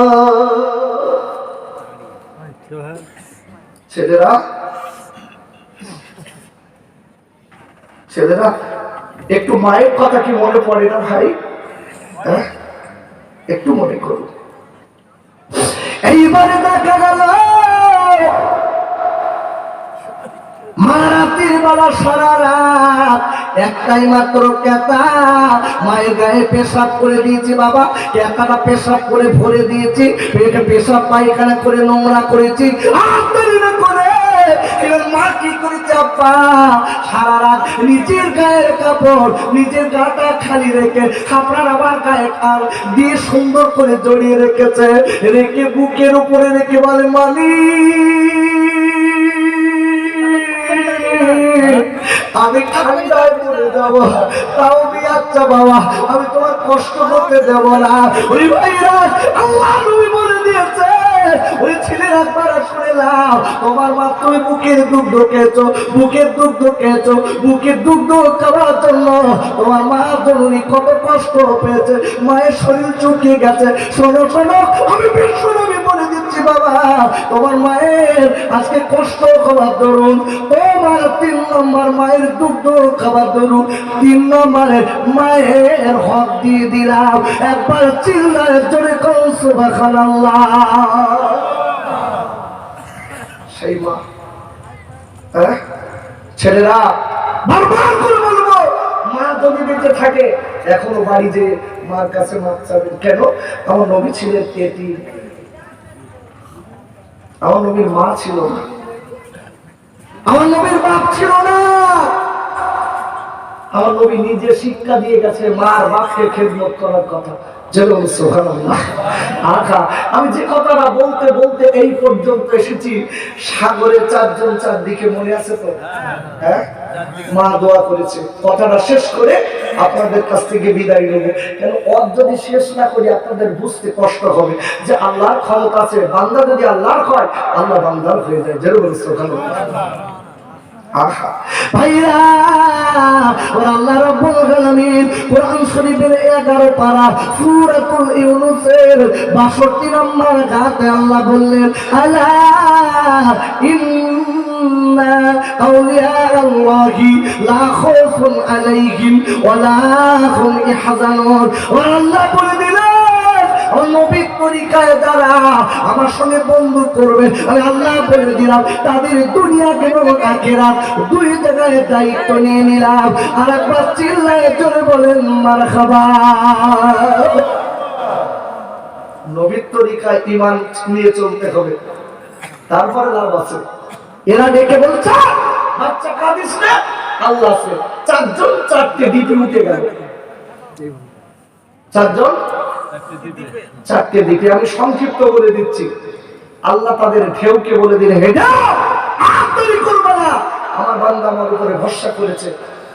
ছেলেরা একটু মায়ের কথা কি মনে পড়ে না ভাই? একটু মনে করুন। এইবারে দেখা গেল মা রাতের বেলা সারা রাত একটাই মাত্র কেতা মায়ের গায়ে পেশাব করে দিয়েছি বাবা। কেতাটা পেশাব করে ভরে দিয়েছি, পেশাব পায়খানা করে নোংরা করেছি। মা কি করেছে আব্বা? সারা রাত নিজের গায়ের কাপড় নিজের গাটা খালি রেখে আপনার আবার গায়ে খাল দিয়ে সুন্দর করে জড়িয়ে রেখেছে। রেখে বুকের উপরে রেখে বলে মানি আমি খালি গায়ে পড়ে যাবো, তাও দিয়ে আচ্ছা বাবা আমি তোমার কষ্ট করতে দেব না। ওই ভাইরা আল্লাহ নবী বলে দিয়েছে ওই ছেলের একবার শুনে নাও, তোমার মা তুমি বুকের দুগ্ধ খেয়েছো, বুকের দুগ্ধ খেয়েছো, বুকের দুগ্ধ খাওয়ার জন্য তোমার মা জননী কত কষ্ট পেয়েছে, মায়ের শরীর চুকিয়ে গেছে। শোনো শোনো আমি বিশ্ব নবী বলে দিচ্ছি বাবা, তোমার মায়ের আজকে কষ্ট খাওয়ার দরুন, তোমার 3 নম্বর মায়ের দুগ্ধ খাবার দরুন 3 নম্বরে মায়ের হক দিয়ে দিলাম। একবার চিল্লায় জোরে কও সুবহানাল্লাহ। সেই মা ছেলেরা বারবার করে বলবো মা যদি বেঁচে থাকে এখনো বাড়ি যে মার কাছে মাপ চাবেন কেন? আমার নবী ছিলেন এতিম, আমার নবীর মা ছিল না, আমার নবীর বাপ ছিল না। আমার নবী নিজে শিক্ষা দিয়ে গেছে মার বাপকে খেদমত করার কথা। আমি যে কথাটা বলতে বলতে এই পর্যন্ত এসেছি, সাগরে 4 জন 4 দিকে মনে আছে তো? হ্যাঁ, মা দোয়া করেছে। কথাটা শেষ করে আপনাদের কাছ থেকে বিদায় নেব, কেন ওর যদি শেষ না করি আপনাদের বুঝতে কষ্ট হবে যে আল্লাহর ক্ষমতা আছে। বান্দা যদি আল্লাহর হয় আল্লাহ বান্দার হয়ে যায়। যেরকম ভাইরা আল্লাহ রাব্বুল আলামিন কোরআন শরীফের 11 পারা সূরাতুল ইউনূসের 62 নম্বর আয়াতে আল্লাহ বললেন আলা ইন্না আউলিয়া আল্লাহি লা খাউফুন আলাইহিম ওয়া লা হুম ইয়াহজানুন। আল্লাহ বলে দিলেন নবীর তরিকায় যারা আমার সঙ্গে বন্ধু করবে আমি আল্লাহ বলে দিলাম তাদের দুনিয়া এবং আখিরাত 2 জায়গায় দায়িত্ব নিয়ে নিলাম। আর একবার চিল্লায় জোরে বলেন মারহাবা। নবীর তরিকায় ঈমান নিয়ে চলতে হবে, তারপরে লাভ আছে। এরা ডেকে বলছে বাচ্চা কাঁদিস না, আল্লাহ আছে। 4 জন 4টে দ্বীপে উঠে গেল, 4 জন 4টে দ্বীপে। আমি সংক্ষিপ্ত বলে দিচ্ছি। আল্লাহ তাদের ঢেউকে বলে দিলেন হে যাও, আর দেরি করবে না, আমার বান্দা আমার উপরে ভরসা করেছে,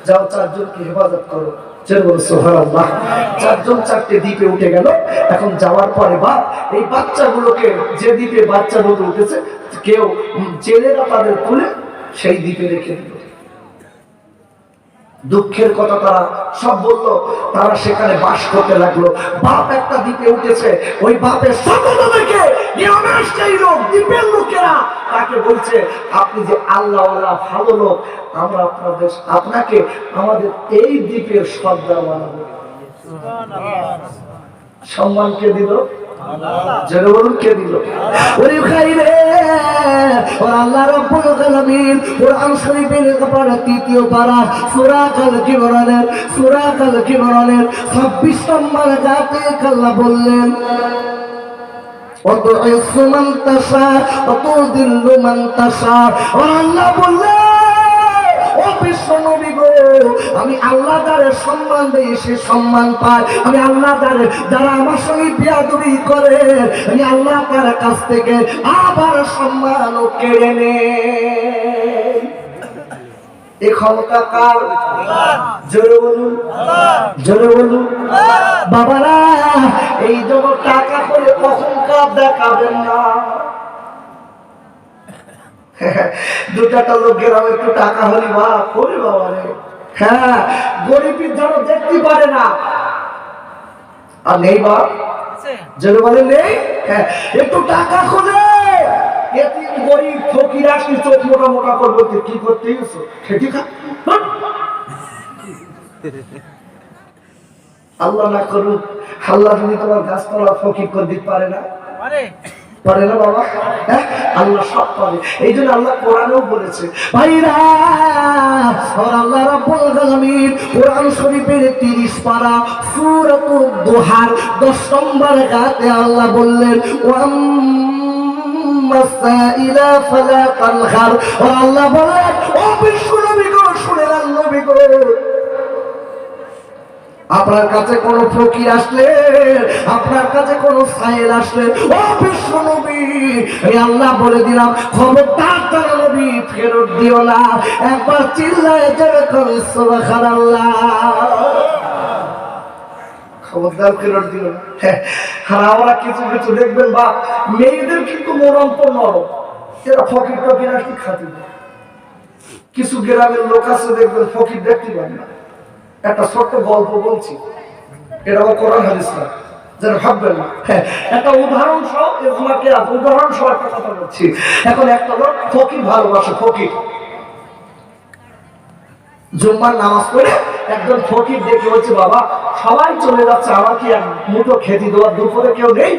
যাও 4 জনকে হেফাজত করো। সুবহানাল্লাহ। চারজন চারটে দ্বীপে উঠে গেল। এখন যাওয়ার পরে বাপ এই বাচ্চাগুলোকে, যে দ্বীপে বাচ্চাগুলো উঠেছে, কেউ জেলেরা তাদের তুলে সেই দ্বীপে রেখে দিল। দুঃখের কথা তারা সব বললো, তারা সেখানে বাস করতে লাগলো। বাপ একটা দ্বীপে উঠেছে, ওই বাপের সকল থেকে সেই লোক, দ্বীপের লোকেরা তাকে বলছে, আপনি যে আল্লাহওয়ালা ভালো লোক, আমরা আপনাকে আমাদের এই দ্বীপের সর্দার বানাবো। সম্মান কে দিল? জোরে বলুন, কে দিল? ওরে ভাই রে, ওর আল্লাহ রাব্বুল আলামিন কোরআন শরীফের ব্যাপারে ৩য় পারা সূরা আল-কিমরানের ২৬ নম্বর আয়াতে আল্লাহ বললেন, وَتُعِزُّ مَن تَشَاءُ وَتُذِلُّ مَن تَشَاءُ। ওর আল্লাহ বললেন, ও বিশ্ব নবী গো, আমি আল্লাহ যারে সম্মান দেই সে সম্মান পায়। আমি আল্লাহ যারা আমার সঙ্গে বেয়াদবি করে, আমি আল্লাহ তার কাছ থেকে আবার সম্মান কেড়ে নেই। এই ক্ষমতা কার? জোরে বলুন, জোরে বলুন। বাবারা, এই জন্য টাকা করে কখন কাজ দেখাবেন না। দুটাটা লোক গ্রামে একটু টাকা হলি বা করি বাবা রে। হ্যাঁ, গরিবের যেন দেখতে পারে না। আর নেই বা জোরে বলে নেই। হ্যাঁ, একটু টাকা খুলে এতিম গরিব ফকির আসলে চোখ মোটা মোটা করবো, কি করতে গেছো খেতে খা। আল্লাহ না করুক, আল্লাহ যদি তোমার গাছতলা ফকির করে দিতে পারে না, পারে না বাবা? হ্যাঁ, আল্লাহ সব পারে। এই জন্য আল্লাহ কোরআনেও বলেছে, ভাইরা, আল্লাহ রাব্বুল আলামিন কোরআন শরীফের ৩০ পারা সূরাতুদ দুহার ১০ নম্বর আয়াতে আল্লাহ বললেন, মাসাইলা ফালা তানহার। আল্লাহ বলেন, ও বিশ্ব নবী গো, শুনে নেন নবী গো, আপনার কাছে কোন ফকির আসলে, আপনার কাছে কোন সাইল আসলে, ও বিশ্ব নবী, আল্লাহ বলে দিলাম, খবরদার তারা নবী ফেরত দিও না। একবার চিল্লায় জোরে করে সুবহানাল্লাহ। খবরদার ফেরত দিও না। আর আমরা কিছু কিছু দেখবেন বা মেয়েদের কিন্তু মরম তো নরম, এরা ফকির টকির আসলে খাতি না। কিছু গ্রামের লোক আছে দেখবেন ফকির দেখতে পান না। একটা ছোট্ট গল্প বলছি, এটাও কোরআন হাদিস না, যেন ভাববেন না। হ্যাঁ, একটা উদাহরণ সহ উদাহরণ সহ একটা কথা বলছি। এখন একটা লোক ফকির ভালোবাসে, ফকির জুম্মার নামাজ পড়ে একজন ফকির দেখে বলছে, বাবা সবাই চলে যাচ্ছে, আমার কি এক মুঠো খেতে দেওয়ার দুপুরে কেউ নেই?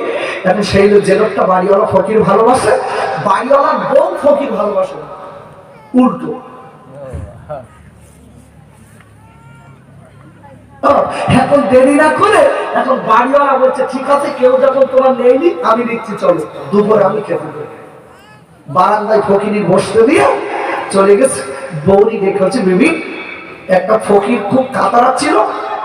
এখন সেই যে লোকটা বাড়িওয়ালা ফকির ভালোবাসে, বাড়িওয়ালার বউ ফকির ভালোবাসে, উল্টো। এখন দেরি না করে এখন বাড়িওয়ালা বলছে, ঠিক আছে, কেউ যখন তোমার নেইনি আমি দিচ্ছি, চলো দুপুরে আমি খেতে দেবো। বারান্দায় ফকিরি বসতে দিয়ে চলে গেছে। বৌরি দেখে হচ্ছে, বিবি, একটা ফকির খুব কাতারাচ্ছিল,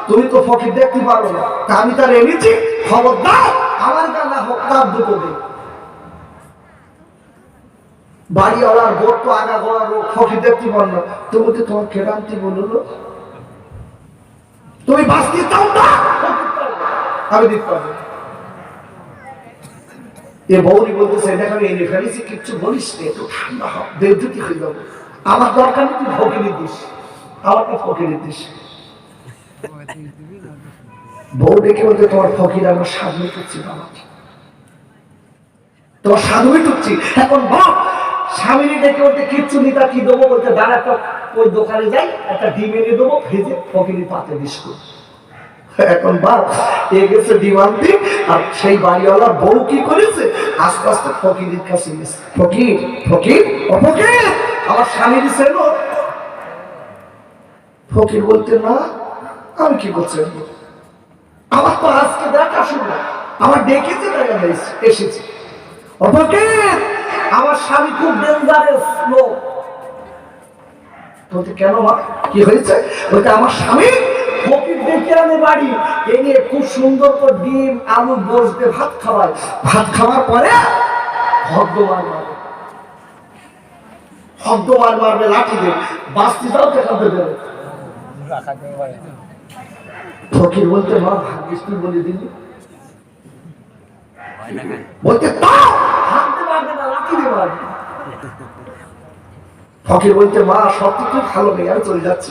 তুমি তো ফকির দেখতে পারো না, তা আমি তার এনেছি, খবরদার আমার গানা হোক তার দুটো দিন। বাড়িওয়ালার বোর তো আগা গোড়া লোক, ফকির দেখতে পারো না, তুমি তো তোমার কেরান্তি বললো, তুমি বাঁচতে চাও না, আমি দিতে পারবো। এ বৌরি বলতেছে, দেখো আমি এনে ফেলেছি, কিচ্ছু বলিস না, একটু ঠান্ডা হোক, বেউজুতি হয়ে যাবো, আমার দরকার নেই, তুই ফকির দিস, আমার তো ফকির দিস। বউ ডেকে বলতে, তোমার ফকির আমার সামনে টুকছি, বাবা তোমার সামনে টুকছি। এখন বাপ স্বামী ডেকে বলতে, কিচ্ছু নিতা কি দেবো বলতে, দাঁড়া একটা ওই দোকানে যাই, একটা ডিম এনে দেবো ভেজে, ফকির পাতে বিস্কুট। এখন বাপ এ গেছে ডিম আনতে, আর সেই বাড়িওয়ালার বউ কি করেছে, আস্তে আস্তে ফকিরের কাছে গেছে, ফকির ফকির ও ফকির, আমার স্বামী দিছে। ফকির বলতে, না আমি কি করছি, আমার তো আজকে দেখা শুরু, আমার ডেকেছে দেখা এসেছে। ও ফকির, আমার স্বামী খুব ডেঞ্জারাস লোক। বলতে, কেন মা, কি হয়েছে? বলতে, আমার স্বামী ফকির ডেকে আনে বাড়ি, এনে খুব সুন্দর করে ডিম আলু বসবে ভাত খাওয়ায়, ভাত খাওয়ার পরে হদ্দমার মারবে, হদ্দমার মারবে লাঠি দিয়ে, বাস্তি যাও দেখাতে দেবে। ফকির বলতে মা ভাগ্যিস তুই বলে দিলি, বলতে হাত দিয়ে মারবে না, লাঠি দিয়ে মারবে। ফকির বলতে মা সব কিছু ভালো নেই, আমি চলে যাচ্ছি,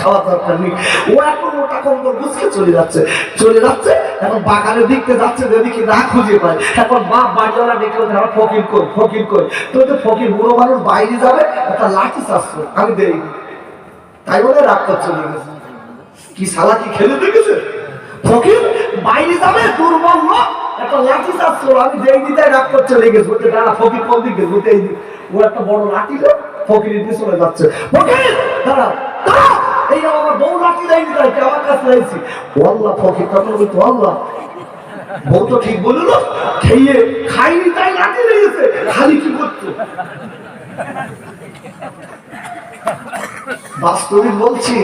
খাওয়ার দরকার নেই। ও এখন মোটা কম্বল বুঝকে চলে যাচ্ছে। এখন বাগানের দিকতে যাচ্ছে, যেদিকে না খুঁজে পায়। এখন মা বাড়িওয়ালা ডেকে বলছে আমার ফকির কই। তো ফকির বুড়ো মানুষ বাইরে যাবে, একটা লাঠি চাচ্ছে, আমি দেই, তাই বলে রাগ করে চলে গেছে। কি শালা কি খেলে দেখেছে? ফকির বাইরে যাবে, দুর্বল লোক, একটা লাঠি চাচ্ছে, আমি দেই দিতে রাগ করে চলে গেছে। বলতে দাঁড়া, ফকির কোন দিকে বলতে এই দিক। ও একটা বড় লাঠি লোক ফকিরের পিছনে যাচ্ছে। ফকির দাঁড়া, এই আমার বউ লাঠি দেয়নি, তাই আমার কাছে লাইছি। আল্লাহ ফকির তখন বলতো আল্লাহ, বউ তো ঠিক বলল, খাইনি তাই লাঠি লেগেছে, খালি কি করতো? বাস্তবিক বলছি,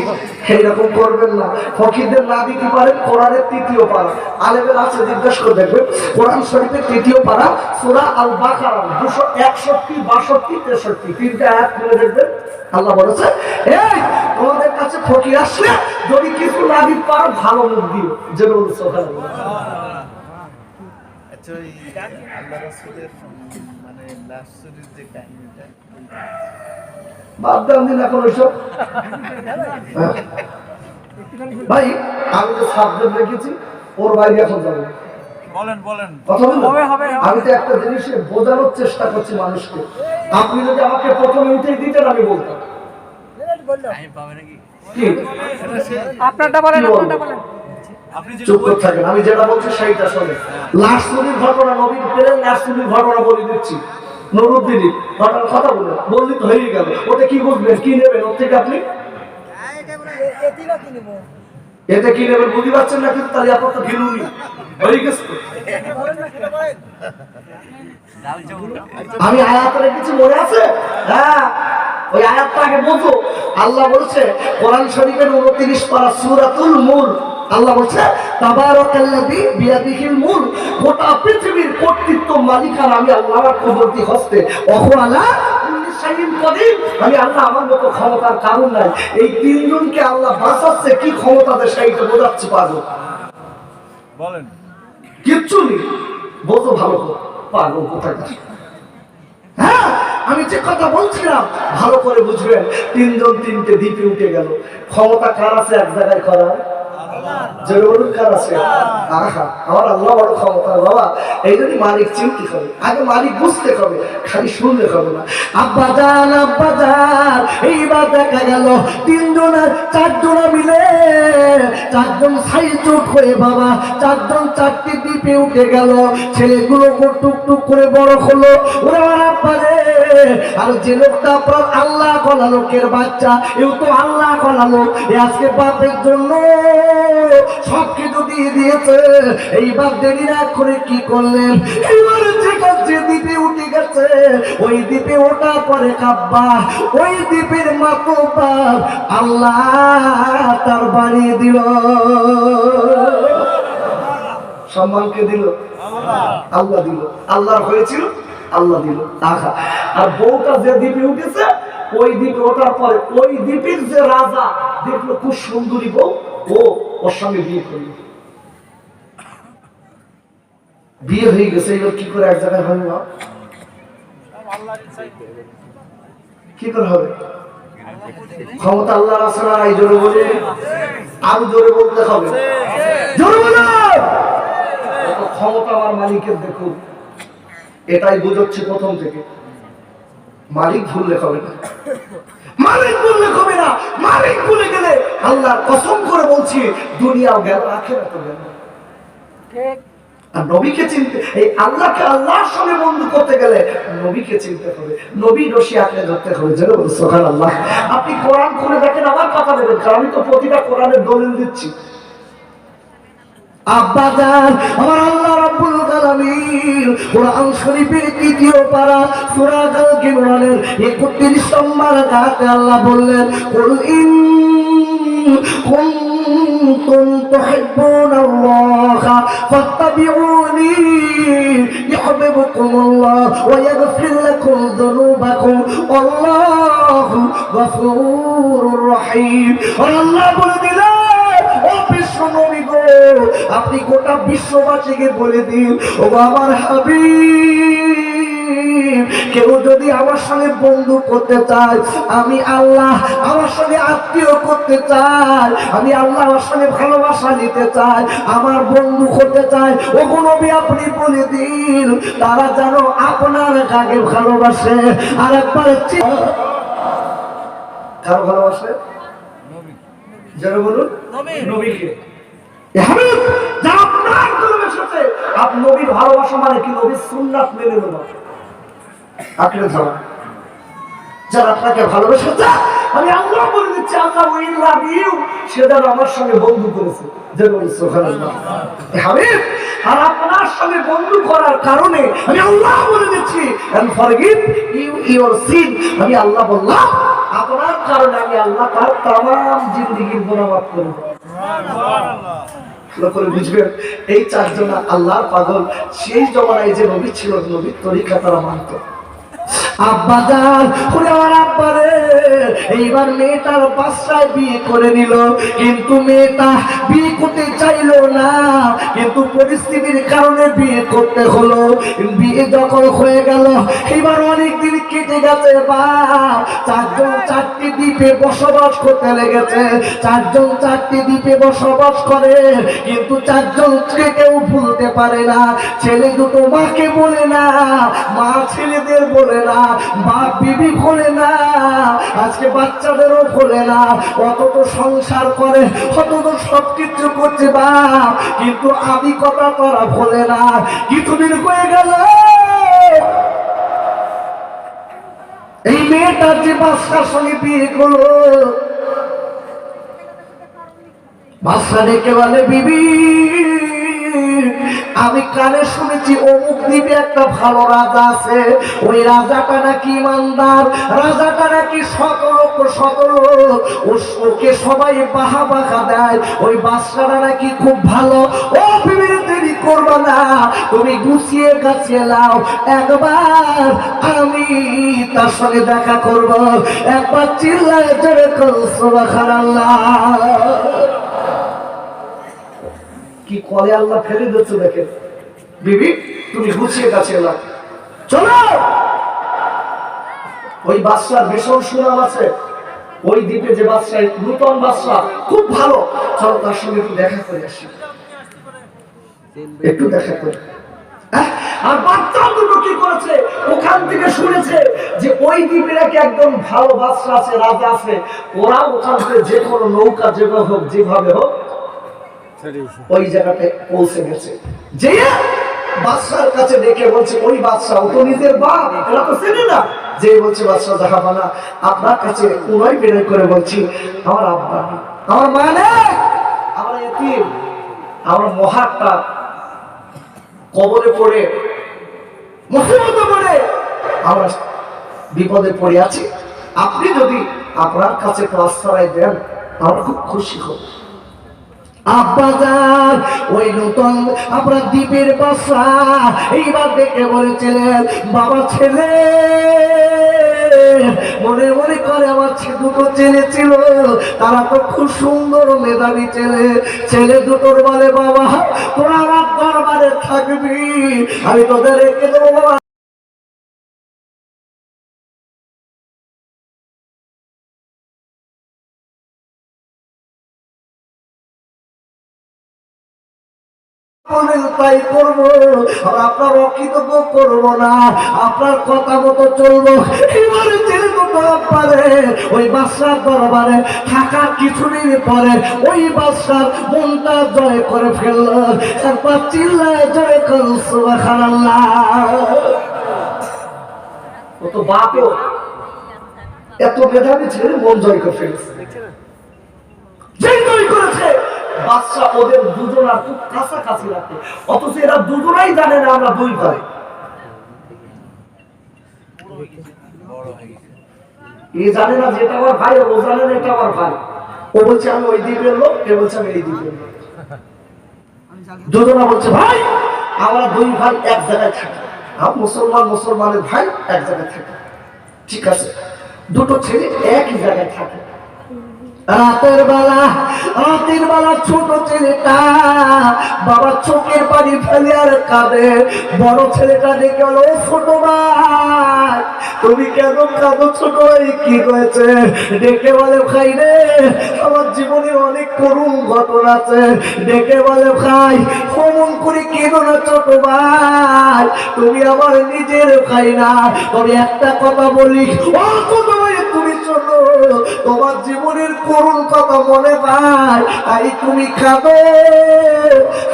এইরকম করবেন না। ফকিরদের না দিতে পারেন কোরআনের 3য় পারা, আলেমের আছে জিজ্ঞেস করে দেখবেন, কোরআন শরীফের 3য় পারা সূরা আল বাকারা 261, 62, 63 তিনটা আয়াত খুলে দেখবেন। আল্লাহ বলেছে, এই তোমাদের কাছে ফকির আসলে যদি কিছু না দিতে পারো ভালো মুখ দিও, যেন বলছে ওখানে। আচ্ছা, আল্লাহ রাসূলের মানে লাস্ট শরীর যে কাহিনীটা বাদ দাও দিন এখন ওইসব। ভাই আমি তো সাবজেক্ট রেখেছি, ওর বাইরে এখন যাবো। আমি তো একটা জিনিস বোঝানোর চেষ্টা করছি মানুষকে। আপনি যদি আমাকে প্রথমে উঠে দিতেন আমি বলতাম। চুপ করে থাকেন, আমি যেটা বলছি সেইটা শোনে। লাশ চুরির ঘটনা, নবীন পেলেন লাশ চুরির ঘটনা বলে দিচ্ছি। নুরুদ্দিনী ঘটনার কথা বললি তো হয়ে গেল। ওতে কি বুঝবেন, কি নেবেন ওর থেকে আপনি? এতে কি নেবেন বুঝতে পারছেন না, কিন্তু তাহলে আপনার তো ঘিরুনি হয়ে গেছে। আমি আয়াত রেখেছি, মনে আছে? হ্যাঁ, ওই আয়াতটাকে বোঝো। আল্লাহ বলছে কোরআন শরীফের 29 পারা সূরাতুল মুলক, আল্লাহ বলছে তাবারাকাল্লাযী বিয়াদিহিল মুলক, গোটা পৃথিবীর কর্তৃত্ব মালিকানা আমি আল্লাহর কুদরতি হস্তে। ওয়ালা কুল্লি শাইইন কাদির, আমি আল্লাহ, আমার মতো ক্ষমতার কারণ নাই। এই তিনজনকে আল্লাহ বাঁচাচ্ছে, কি ক্ষমতা দেয় সেইটা বোঝাচ্ছে পাগল। বলেন কিচ্ছু নেই, বোঝো ভালো করে পাগল কোথায়। হ্যাঁ, আমি যে কথা বলছিলাম ভালো করে বুঝবেন। তিনজন তিনটে দ্বীপে উঠে গেল। ক্ষমতা কার আছে এক জায়গায় করার? আমার আল্লাহ বড় ক্ষমতা বাবা। এই জন্য মালিক চিনতে হবে, আগে মালিক বুঝতে হবে, খালি শুনলে হবে না। আব্বাজান এইবার দেখা গেল চারজনা মিলে, চারজন সাইজুট হয়ে বাবা, চারজন চারটি দ্বীপে উঠে গেল। ছেলেগুলো টুকটুক করে বড় হলো। ওরা আব্বারে, আর যে লোকটা আপনার আল্লাহ কলা লোকের বাচ্চা, এও তো আল্লাহ কলা লোক, আজকে বাপের জন্য সব কিছু দিয়ে দিয়েছে। এইবার দেরি না করে কি করলেন, এইবার যে দ্বীপে উঠে গেছে, ওই দ্বীপে ওঠার পরে কাব্বা, ওই দ্বীপের মাতবার আল্লাহ তার বাড়িয়ে দিল। সম্মানকে দিল আল্লাহ, দিল আল্লাহর হয়েছিল, আল্লাহ দিল। আর বউটা যে দ্বীপে উঠেছে, ওই দ্বীপে ওঠার পরে ওই দ্বীপের যে রাজা দেখলো খুব সুন্দরী বউ, ওর সঙ্গে বিয়ে করলো। বিয়ে হয়ে গেছে, এবার কি করে এক জায়গায় হবে? কি করে হবে? ক্ষমতা আল্লাহর আছে না? এই জোরে বলে, আরো জোরে বলতে হবে, জোরে বলে। ক্ষমতা আমার মালিকের। দেখুন, এটাই বুঝাচ্ছি প্রথম থেকে। মালিক ভুললে হবে না, মালিক ভুললে হবে না। মালিক ভুলে গেলে আল্লাহর কসম করে বলছি, দুনিয়াও গেল, আখিরাতও গেল। আর নবীকে চিনতে, এই আল্লাহকে আল্লাহর সঙ্গে বন্ধু করতে গেলে নবীকে চিনতে হবে, নবীর রশি আঁকড়ে ধরতে হবে। যেন বলে সুবহানাল্লাহ। আপনি কোরআন খুলে দেখেন, আমার কথা নেবেন, কারণ আমি তো প্রতিটা কোরআনের দলিল দিচ্ছি। আব্বাজান, আমার আল্লাহ রাব্বুল আলামিন কোরআন শরীফের 3য় পারা সূরা আল ইমরানের 31 নম্বর আয়াতে আল্লাহ বললেন, কুল ইন কুনতুম তুহিব্বুনাল্লাহা ফাত্তাবিউনি ইউহিব্বুকুমুল্লাহ ওয়া ইয়াগফির লাকুম যুনুবাকুম আল্লাহু গফুরুর রহিম। আল্লাহ বলে দিলেন, ও বিশ্ব নবী গো, আপনি গোটা বিশ্ববাসীকে বলে দিন, ও আমার হাবিব, কেউ যদি আমার সঙ্গে বন্ধু করতে চায়, আমি আল্লাহ আমার সঙ্গে আত্মীয় করতে চাই, আমি আল্লাহ আমার সঙ্গে ভালোবাসা নিতে চাই, আমার বন্ধু করতে চাই, ও নবী আপনি বলে দিন, তারা যেন আপনার কাকে ভালোবাসে। আর একবার কারো ভালোবাসে যেন বলুন নবীকে। আপনি নবীর ভালোবাসা মানে কি? নবীর সুন্নাত মেনে নেওয়া। আপনি যারা আপনাকে ভালোবাসে, আমি আল্লাহ বলে দিচ্ছি, আল্লাহ উই লাভ ইউ, সে যেন আমার সঙ্গে বন্ধু করেছে, যেন সুবহানাল্লাহ। হাবিব, আর আপনার সঙ্গে বন্ধু করার কারণে আমি আল্লাহ বলে দিচ্ছি, and forgive you your sin, আমি আল্লাহ বললাম, আপনার কারণে আমি আল্লাহ তার তামাম জিন্দেগির গুনাহ মাফ করে দেব। সুবহানাল্লাহ। করে বুঝবেন, এই চারজন আল্লাহর পাগল সেই জমানায় যে নবী ছিল, নবীর তরিকা তারা মানত। আব্বাজান, ওরে আমার আব্বারে, এইবার মেয়েটার বাসায় বিয়ে করে নিল, কিন্তু মেয়েটা বিয়ে করতে চাইলো না, কিন্তু পরিস্থিতির কারণে বিয়ে করতে হলো। বিয়ে যখন হয়ে গেল, এবার অনেকদিন কেটে গেছে, বাপ চারজন চারটি দ্বীপে বসবাস করতে লেগেছে, চারজন চারটি দ্বীপে বসবাস করে, কিন্তু চারজনকে কেউ ভুলতে পারে না। ছেলে দুটো মাকে বলে না, মা ছেলেদের বলে না, বাপ বিবি ভোলে না, আজকে বাচ্চাদেরও ভোলে না। অত তো সংসার করে, অত তো সবকিছু করছে বাপ, কিন্তু আদি কথা তারা ভোলে না। কিছুদিন হয়ে গেল, এই মেয়েটার যে বাচ্চার সঙ্গে বিয়ে করলো, বাচ্চা ডেকে বলে, বিবি আমি কানে শুনেছি অমুক দ্বীপে একটা ভালো রাজা আছে, ওই রাজাটা নাকি ইমানদার, রাজাটা নাকি সতর্ক, ওকে সবাই বাহা দেয়, ওই বাচ্চাটা নাকি খুব ভালো। ও বিবির দেরি করবা না, তুমি গুছিয়ে গাছিয়ে লাও, একবার আমি তার সঙ্গে দেখা করব। একবার চিল্লায় জোরে করো সুবহানাল্লাহ। কি কলে আল্লাহ ফেলে দিচ্ছে দেখেন। বিবি তুমি গুছিয়ে কাছে এলাম, চলো। ওই বাদশার ভীষণ সুনাম আছে, ওই দ্বীপে যে বাদশা, নূতন বাদশা, খুব ভালো, চলো তার সঙ্গে একটু দেখা করে আসি, একটু দেখা করে। আর বাচ্চা দুটো কি করেছে, ওখান থেকে শুনেছে যে ওই দ্বীপে নাকি একদম ভালো বাদশা আছে, রাজা আছে, ওরা ওখান থেকে যে কোনো নৌকা যেভাবে হোক ওই জায়গাটায় পৌঁছে গেছে। যে বাদশার কাছে ডেকে বলছে, ওই বাদশা, ও তো নিজের বাপ, এরা তো চেনে না, যে বলছে বাদশা জাহাপানা, আপনার কাছে উনাই বের করে বলছি, আমার আব্বা, আমার মা নেই, আমরা এতিম, আমরা মহাটা কবরে পড়ে, মুসিবতে পড়ে, আমরা বিপদে পড়ে আছি, আপনি যদি আপনার কাছে আশ্রয় দেন আমরা খুব খুশি হব। আব্বাজান, ওই নতুন আপনার দ্বীপের বাদশা এইবার দেখে বলেছিলেন, বাবা ছেলে, মনে মনে করে আমার দুটো ছেলে ছিল, তারা তো খুব সুন্দর মেধাবী ছেলে, ছেলে দুটোর বলে, বাবা তোরা আমার দরবারে থাকবি, আমি তোদের রেখে দেবো বাবা। তাই করবো, আপনার অকৃতজ্ঞ করবো না, আপনার কথা মতো চলবো। এবারে ছেলে দুটো পারে ওই বাদশার দরবারে থাকার কিছুদিন পরে ওই বাদশার মনটা জয় করে ফেলল। একবার চিল্লায় জয় করো সুবহানাল্লাহ। ও তো বাপও এত মেধাবী ছেলে, মন জয় করে ফেলেছে, জয় করেছে। বাদশা ওদের দুজনার খুব কাছাকাছি রাখে, অথচ এরা দুজনাই জানে না আমরা দুই ভাই। এ জানে না যে এটা আমার ভাই, ও জানে না এটা আমার ভাই। ও বলছে আমি ওই দ্বীপের লোক, এ বলছে আমি এই দ্বীপের লোক। দুজনা বলছে ভাই, আমরা দুই ভাই এক জায়গায় থাকি, মুসলমানের ভাই এক জায়গায় থাকে, ঠিক আছে। দুটো ছেলে একই জায়গায় থাকে, রাতের বেলা ছোট ছেলেটা বাবা চোখের পানি ফেলে আর কাঁদে। বড় ছেলেটা ডেকে বলো, ছোট ভাই তুমি কেন কাঁদো? ছোট ভাই কি হয়েছে? ডেকে বলে, ভাই রে আমার জীবনে অনেক করুণ ঘটনা আছে। ডেকে বলে, ভাই অমন করে কেঁদো না ছোট ভাই, তুমি আমার নিজের ভাই না। তবে একটা কথা বলি, ও ছোট ভাই তুমি শোনো, তোমার জীবনের করুণ কথা মনে পায় তাই তুমি কাঁদো।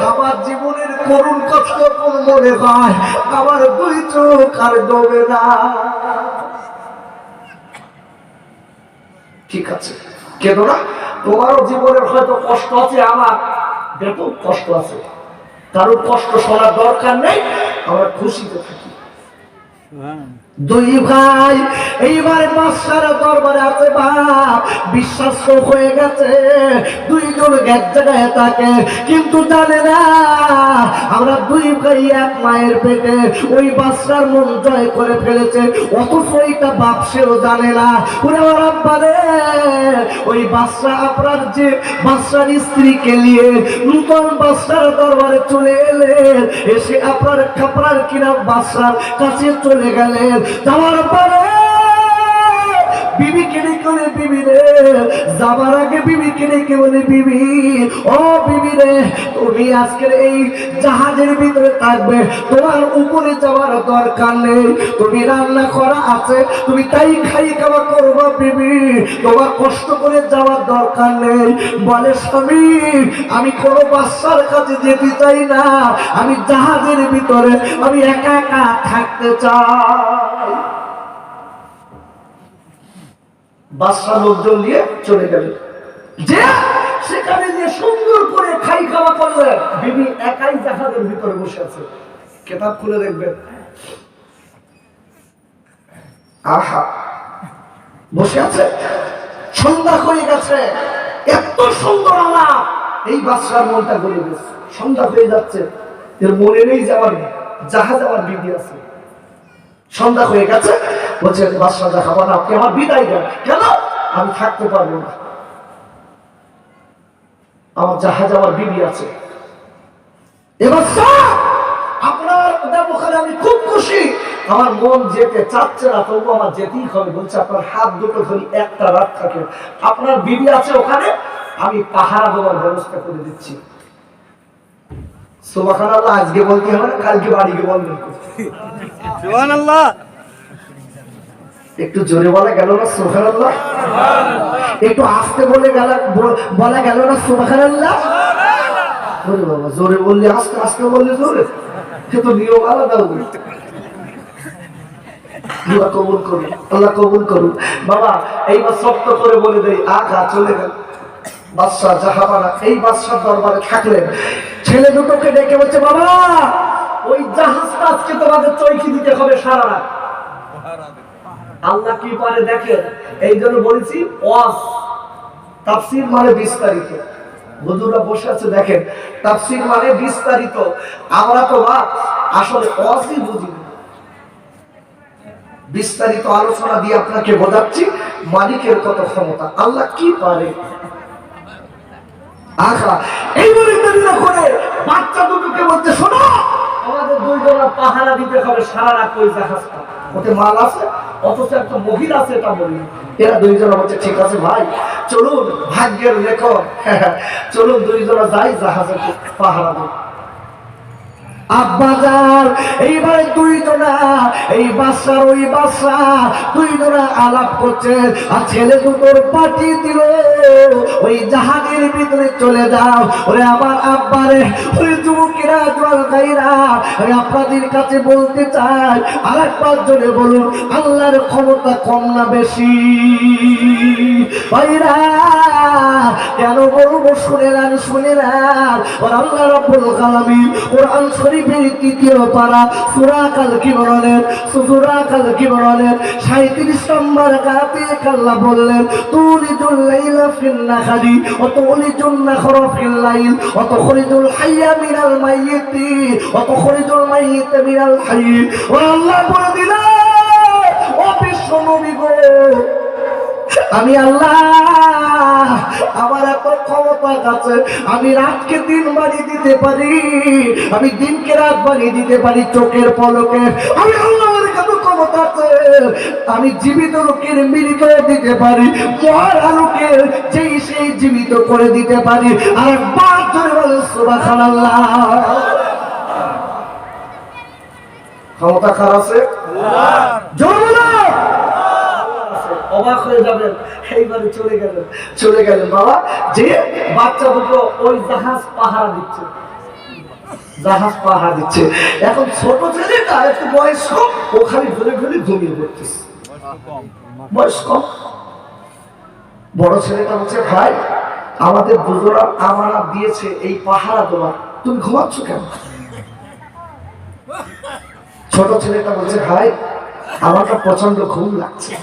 আমার জীবনের করুণ কথা যখন মনে হয় আমার দুই চোখ আর ডোবে না। ঠিক আছে, কেন না? তোমারও জীবনের হয়তো কষ্ট আছে, আমার বেতন কষ্ট আছে, কারোর কষ্ট শোনার দরকার নেই, আমরা খুশিতে থাকি। দুই ভাই এইবার বাদশার দরবারে আছে। বাপ বিশ্বাস হয়ে গেছে, দুইজন এক জায়গায় থাকে, কিন্তু জানে না আমরা দুই ভাই এক মায়ের পেটে। ওই বাদশার মন জয় করে ফেলেছে, অথচ ওইটা বাপ সেও জানে না। ওরে আমার আব্বা রে, ওই বাদশা আপনার যে বাদশার স্ত্রীকে নিয়ে নূতন বাদশার দরবারে চলে এলেন, এসে আপনার কিনা বাদশার কাছে চলে গেলেন। যাওয়ার পরে বিবিকে ডেকে বলে, বিবি রে, যাবার আগে বিবিকে ডেকে বলে, বিবি ও বিবি রে, তুমি আজকের এই জাহাজের ভিতরে থাকবে, তোমার উপরে যাওয়ার দরকার নেই, তুমি রান্না করা আছে, তুমি তাই খাই খাওয়া করবা বিবি, তোমার কষ্ট করে যাওয়ার দরকার নেই। বলে, স্বামী আমি কোনো বাদশার কাছে যেতে চাই না, আমি জাহাজের ভিতরে আমি একা একা থাকতে চাই। বাদশা লোকজন নিয়ে চলে গেল, যে সেখানে যে সুন্দর করে খাই খাওয়া করলেন। বিবি একাই জাহাজের ভিতরে বসে আছে, কেতাব খুলে দেখবেন, আহা বসে আছে। সন্ধ্যা হয়ে গেছে, এত সুন্দর আলাপ, এই বাদশার মনটা গলে গেছে। সন্ধ্যা হয়ে যাচ্ছে, এর মনে নেই যে আমার জাহাজ আমার বিবি আছে। সন্ধ্যা হয়ে গেছে, বলছে বাদশা দেখাবো না, আপনি আমার বিদায় দেন। কেন? আমি থাকতে পারবো না, আমার জাহাজ আমার বিবি আছে। এবার আপনার ব্যবহারে আমি খুব খুশি, আমার মন যেতে চাচ্ছে না, তবু আমার যেতেই হবে। বলছে আপনার হাত দুটো ধরি একটা রাত থাকে, আপনার বিবি আছে ওখানে, আমি পাহারা দেওয়ার ব্যবস্থা করে দিচ্ছি। সুবহানাল্লাহ, আজকে বলতে হবে না, কালকে বাড়ি গিয়ে বলবেন। সুবহানাল্লাহ, একটু জোরে বলা গেল না সুবহানাল্লাহ? একটু আস্তে বলা গেল না সুবহানাল্লাহ? ওরে বাবা, জোরে বললে আস্তে, আস্তে বললে জোরে, সে তো নিয়ম আলাদা। আল্লাহ কবুল করুন, আল্লাহ কবুল করুন। বাবা এইবার শক্ত করে বলে দেই, আঘা চলে গেল। বাদশা জাহাপানা এই বাদশার দরবারে থাকলেন। ছেলে দুটোকে ডেকে বলছে, বাবা ওই জাহাজটা আজকে তোমাদের চৈকি দিতে হবে সারা রাত। আল্লাহ কি পারে দেখেন, এই জন্য বলেছি ওয়াজ তাফসীর মানে বিস্তারিত। হুজুররা বসে আছে দেখেন, তাফসীর মানে বিস্তারিত। আমরা তো আসলে ওয়াজই বুঝি না, বিস্তারিত আলোচনা দিয়ে আপনাকে বোঝাচ্ছি মালিকের কত ক্ষমতা, আল্লাহ কি পারে। আচ্ছা, এইভাবে করে বাচ্চা দুটোকে বলতে, শোনো আমাদের দুইজনের পাহারা দিতে হবে সারা রাত ওই জাহাজটা, ওতে মাল আছে, অথচ একটা মহিলা আছে এটা বলি। এরা দুইজনে বলছে, ঠিক আছে ভাই চলুন, ভাগ্যের লেখক, চলুন দুইজনে যাই জাহাজে পাহারা দিই। আব্বাজান এইবারে দুইজনা, এই বাদশার ওই বাদশা দুইজনা আলাপ করছে, আর ছেলে দুটোর পাঠিয়ে দিল ওই জাহাজের ভিতরে চলে যাও। ওরে আমার আব্বারে, ওই যুবকেরা জল খাইরা, আমি আপনাদের কাছে বলতে চাই, আর একবার জোরে বলুন, আল্লাহর ক্ষমতা কম না বেশি? ভাইরা কেন বলবো, শুনে নেন, শুনে নেন। ওর আল্লাহ রাব্বুল আলামিন কোরআন শরীফের তৃতীয় পারা সূরা আল কিমরানের 37 নম্বর আয়াতে আল্লাহ বললেন, তুলিজুল লাইলা ফিন নাহারি ওয়া তুলিজুন নাহরা ফিল লাইল ওয়া তুখরিজুল হাইয়া মিনাল মাইয়িতি ওয়া তুখরিজুল মাইয়িতা মিনাল হাইয়্যি। ও আল্লাহ বলে দিলেন, ও বিশ্ব নবী গো, আমি আল্লাহ ক্ষমতা আছে। আমি রাতকে দিন বানিয়ে দিতে পারি, আমি দিনকে রাত বানিয়ে দিতে পারি চোখের পলকে। আমি আল্লাহর কাছে ক্ষমতা আছে। আমি জীবিত লোকের মৃত দিতে পারি, মরা লোকের সেই জীবিত করে দিতে পারি। আর একবার ধরে বলে সুবহানাল্লাহ। ক্ষমতা কার আছে? অবাক হয়ে যাবেন। এইবারে চলে গেলেন বাবা, যে বাচ্চা দুটো ওই জাহাজ পাহারা দিচ্ছে। এখন ছোট ছেলেটা একটু বয়স কম, ও খালি ঘুরে ঘুমিয়ে পড়তেছে, বয়স কম। বড় ছেলেটা বলছে, ভাই আমাদের বুজুর্গরা আমানত দিয়েছে এই পাহারা দেওয়া, তুমি ঘুমাচ্ছ কেন? ছোট ছেলেটা বলছে, ভাই আমার তো প্রচন্ড ঘুম লাগছে।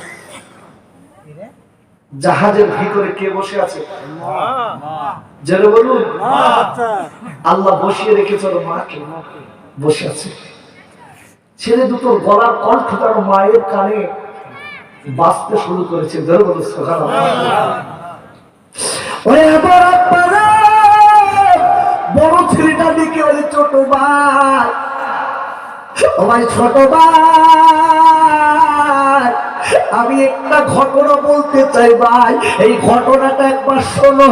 জাহাজের ভিতরে কে বসে আছে? জেনে বলুন, আল্লাহ বসিয়ে রেখেছে মাকে, বসে আছে। ছেলে দুটো গলার কণ্ঠ তার মায়ের কানে বাজতে শুরু করেছে। জেনে বলুন সুবহানাল্লাহ। বড় ছেলেটা দিকে বলে, ছোট ভাই, ও ভাই ছোট ভাই, আমি একটা ঘটনা বলতে চাই ভাই, এই ঘটনাটা একবার শোনো।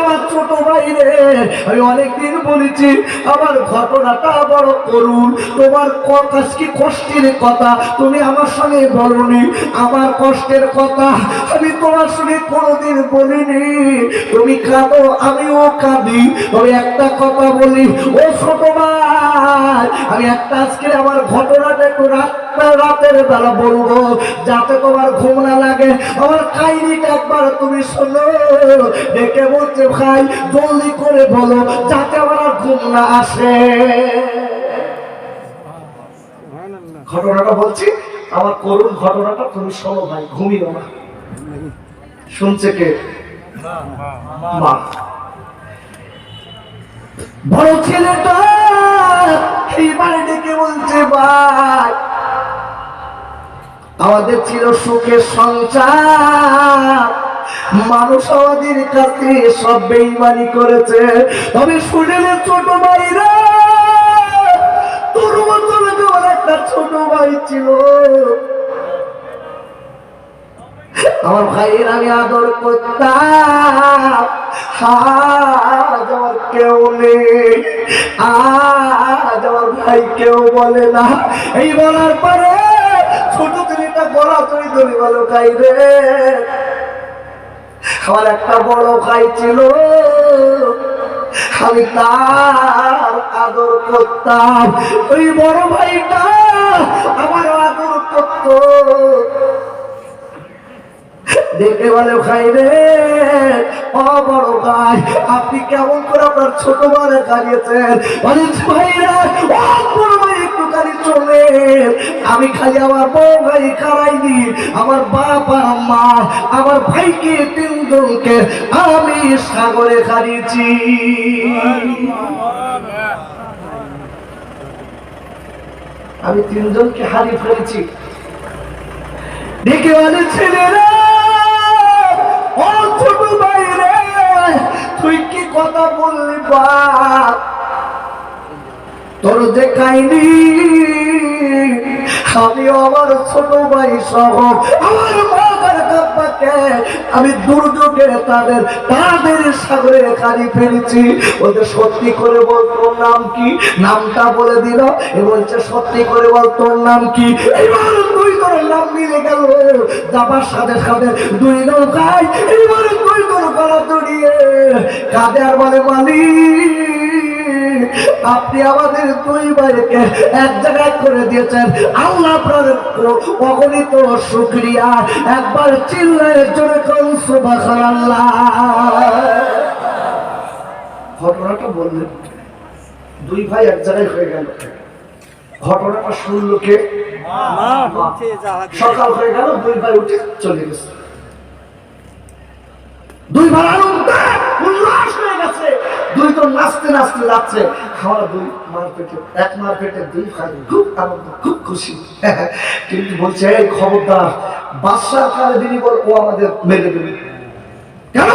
আমার ছোট ভাই রে, আমি অনেকদিন বলেছি আমার ঘটনাটা বড় করুন। তোমার কাছ কি কষ্টের কথা তুমি আমার সঙ্গে বলনি, আমার কষ্টের কথা আমি তোমার সঙ্গে কোনোদিন বলিনি। তুমি কাঁদো, আমিও কাঁদি। তবে একটা কথা বলি ও ছোট ভাই, আমি একটা আজকে আমার ঘটনাটা একটু রাতের বেলা বলবো, যাতে তোমার ঘুম না লাগে। আমার কাহিনীটা একবার তুমি শোনো। দেখে বলছে, ভাই জলদি করে বলো যাতে আমার আর ঘুম না আসে। ঘটনাটা বলছি, আমার করুণ ঘটনাটা তুমি শোনো ভাই, ঘুমিও না। শুনছে কে? মা। বড় ছেলেটা এইবারে ডেকে বলছে, ভাই আমাদের ছিল সুখের সংসার, মানুষ আমাদের কাছে সব বেঈমানি করেছে। তবে শুনলে ছোট ভাইরা, তোর মতো আমার একটা ছোট ভাই ছিল, আমার ভাইয়ের আমি আদর করতাম। আজ আমার কেউ নেই, আজ আমার ভাই কেউ বলে না। এই বলার পরে ছোট ছেলেটা গলা ধরে বলো, ভাই রে, আমার একটা বড় ভাই ছিল, আমি তার আদর করতাম। ওই বড় ভাইটা আমার আদর করত। দেখে বলে, ভাই রে, ও বড় ভাই, আপনি কেমন করে আপনার ছোট ভাইরে হারিয়েছেন? বলে, ভাইরা ও বড় ভাই একটুখানি চলে, আমি খালি আমার বড় ভাই খারাইনি, আমার বাপ আর মা, আমার ভাইকে তিনজনকে আমি সাগরে হারিয়েছি। আমি তিনজনকে হারিয়ে ফেলেছি। দেখে বলে, ছেলেরা ও ছোট ভাই রে, তুই কি কথা বললি বাপ? তোর যে কাহিনী, আমি আমার ছোট ভাই সহ আমার মায়ের কাব্বাকে আমি দুর্যোগে তাদের সাগরে হারিয়ে ফেলেছি। ওদের সত্যি করে বল তোর নাম কি? নামটা বলে দিল। এ বলছে, সত্যি করে বল তোর নাম কি? এবার দুই তোর নাম মিলে গেল, যাবার সাথে সাথে দুই নৌকায় এবার দুই তোর গলা জড়িয়ে কাঁদে আর বলে, মালিক আপনি আমাদের দুই ভাইকে এক জায়গায় করে দিয়েছেন, আল্লাহ আপনার অগণিত শুকরিয়া। একবার চিল্লায় জোরে করুন সুবহানাল্লাহ। ঘটনাটা বললেন, দুই ভাই এক জায়গায় হয়ে গেল। ঘটনাটা শুনলো কে? সকাল হয়ে গেল, দুই ভাই উঠে চলে গেছে। দুই ভাই আনন্দে উল্লাস হয়ে গেছে, দুই তো নাচতে নাচতে যাচ্ছে। খাওয়া দুই মার পেটে, এক মার পেটে দুই ভাই খুব আনন্দ, খুব খুশি। কিন্তু বলছে, এই খবরদার, বাদশার কালে দিনই বল ও আমাদের মেরে দেবে। কেন?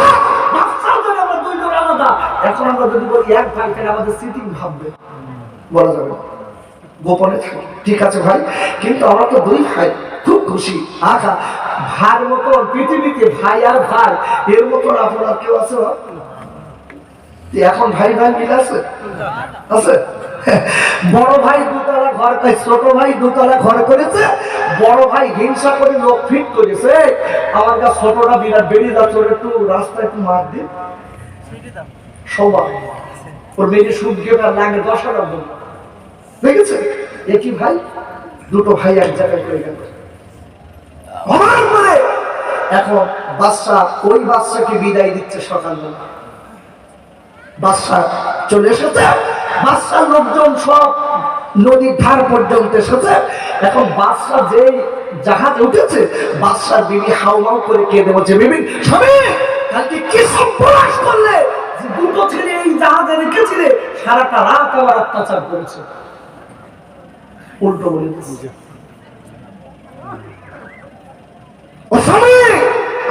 বাদশার কালে আমরা এখন আমরা যদি বলি এক ভাই, তাহলে আমাদের সিটিং ভাববে, বলা যাবে না, গোপনে থাকি। ঠিক আছে ভাই, কিন্তু আমরা তো দুই ভাই, খুব খুশি। আচ্ছা, ভাইয়ের মতো পৃথিবীতে ভাই আর ভাই এর মতো আপনার কেউ আছে? এখন ভাই ভাই মিল আছে? আছে। বড় ভাই দুতলা ঘর, ছোট ভাই দুতলা ঘর করেছে, বড় ভাই হিংসা করে লোক ফিট করেছে, আমার কাছে ছোটটা বিরাট বেরিয়ে যাচ্ছে, ওর একটু রাস্তায় একটু মার দিন, সবাই ওর মেয়ে সুদ গেট আর লাগে 10,000 দেখেছে। একই ভাই, দুটো ভাই এক জায়গায় করে গেল। আমার পরে এখন বাদশা ওই বাদশাকে বিদায় দিচ্ছে সকালবেলা। বাদশা চলে এসেছে, বাদশার লোকজন সব নদীর ধার পর্যন্ত এসেছে। এখন বাদশা যে জাহাজে উঠেছে, বাদশার বিবি হাউমাউ করে কেঁদে বলছে, বিবি স্বামী কালকে কি সর্বনাশ করলে, যে দুটো ছেলে এই জাহাজে রেখেছিলে, সারাটা রাত আমার অত্যাচার করেছে। উল্টো বলে দিচ্ছে, ও স্বামী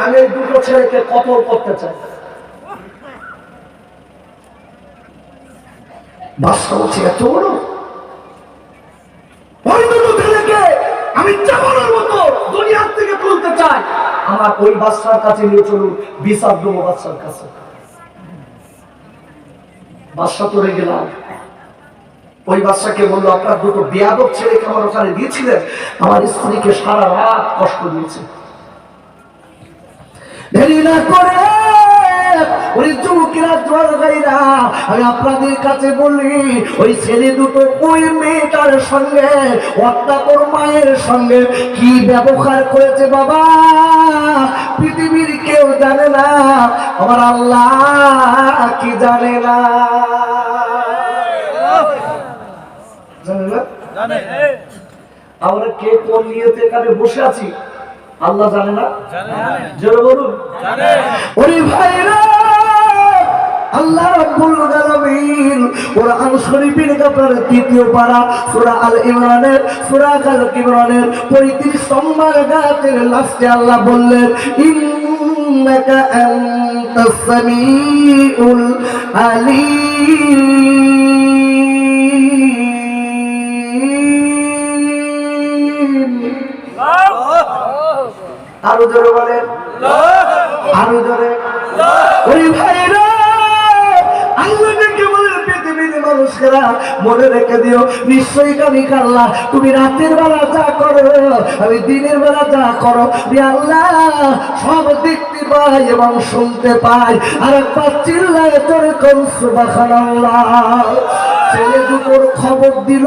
আমি এই দুটো ছেলেকে কতল করতে চাই। বাদশা বলছে, এত বড়, ওই দুটো ছেলেকে আমি চামানোর মতো দুনিয়ার থেকে তুলতে চাই, আমার ওই বাদশার কাছে নিয়ে চলুন, বিচার দেবো বাদশার কাছে। বাদশা তো রেগে গেলাম, ওই বাদশাকে বললো, আপনার দুটো বেয়াদব ছেলেকে আমার ওখানে দিয়েছিলেন, আমার স্ত্রীকে সারা রাত কষ্ট দিয়েছে। দেরি না করে ওই যুবকেরা জল গাইরা, আমি আপনাদের কাছে বলি, ওই ছেলে দুটো ওই মেয়েটার সঙ্গে, অর্থাৎ ওর মায়ের সঙ্গে কি ব্যবহার করেছে বাবা, পৃথিবীর কেউ জানে না, আমার আল্লাহ কি জানে না, জানে না? আমরা কে কোন নিয়তে এখানে বসে আছি আল্লাহ জানে না? জোরে বলুন। ওরে ভাইরা, আল্লাহ রাব্বুল আলামিন কোরআন শরীফের ব্যাপারে তৃতীয় পারা সূরা আল ইমরানের, সূরা আল ইমরানের 35 নম্বর আয়াতের লাস্টে আল্লাহ বললেন, ইন্নাকা আনতাস সামিউল আলিম। আরো জোরে বলেন, আরো জোরে। ওই ভাইরা, আল্লাহকে বলে পৃথিবীর মানুষেরা মনে রেখে দিও, নিশ্চয়ই আমি আল্লাহ, তুমি রাতের বেলা যা করো, আমি দিনের বেলা যা করো, আল্লাহ সব দেখতে পাই এবং শুনতে পাই। আর একবার চিল্লায় জোরে করুন সুবহানাল্লাহ। ছেলে দুটোর খবর দিল,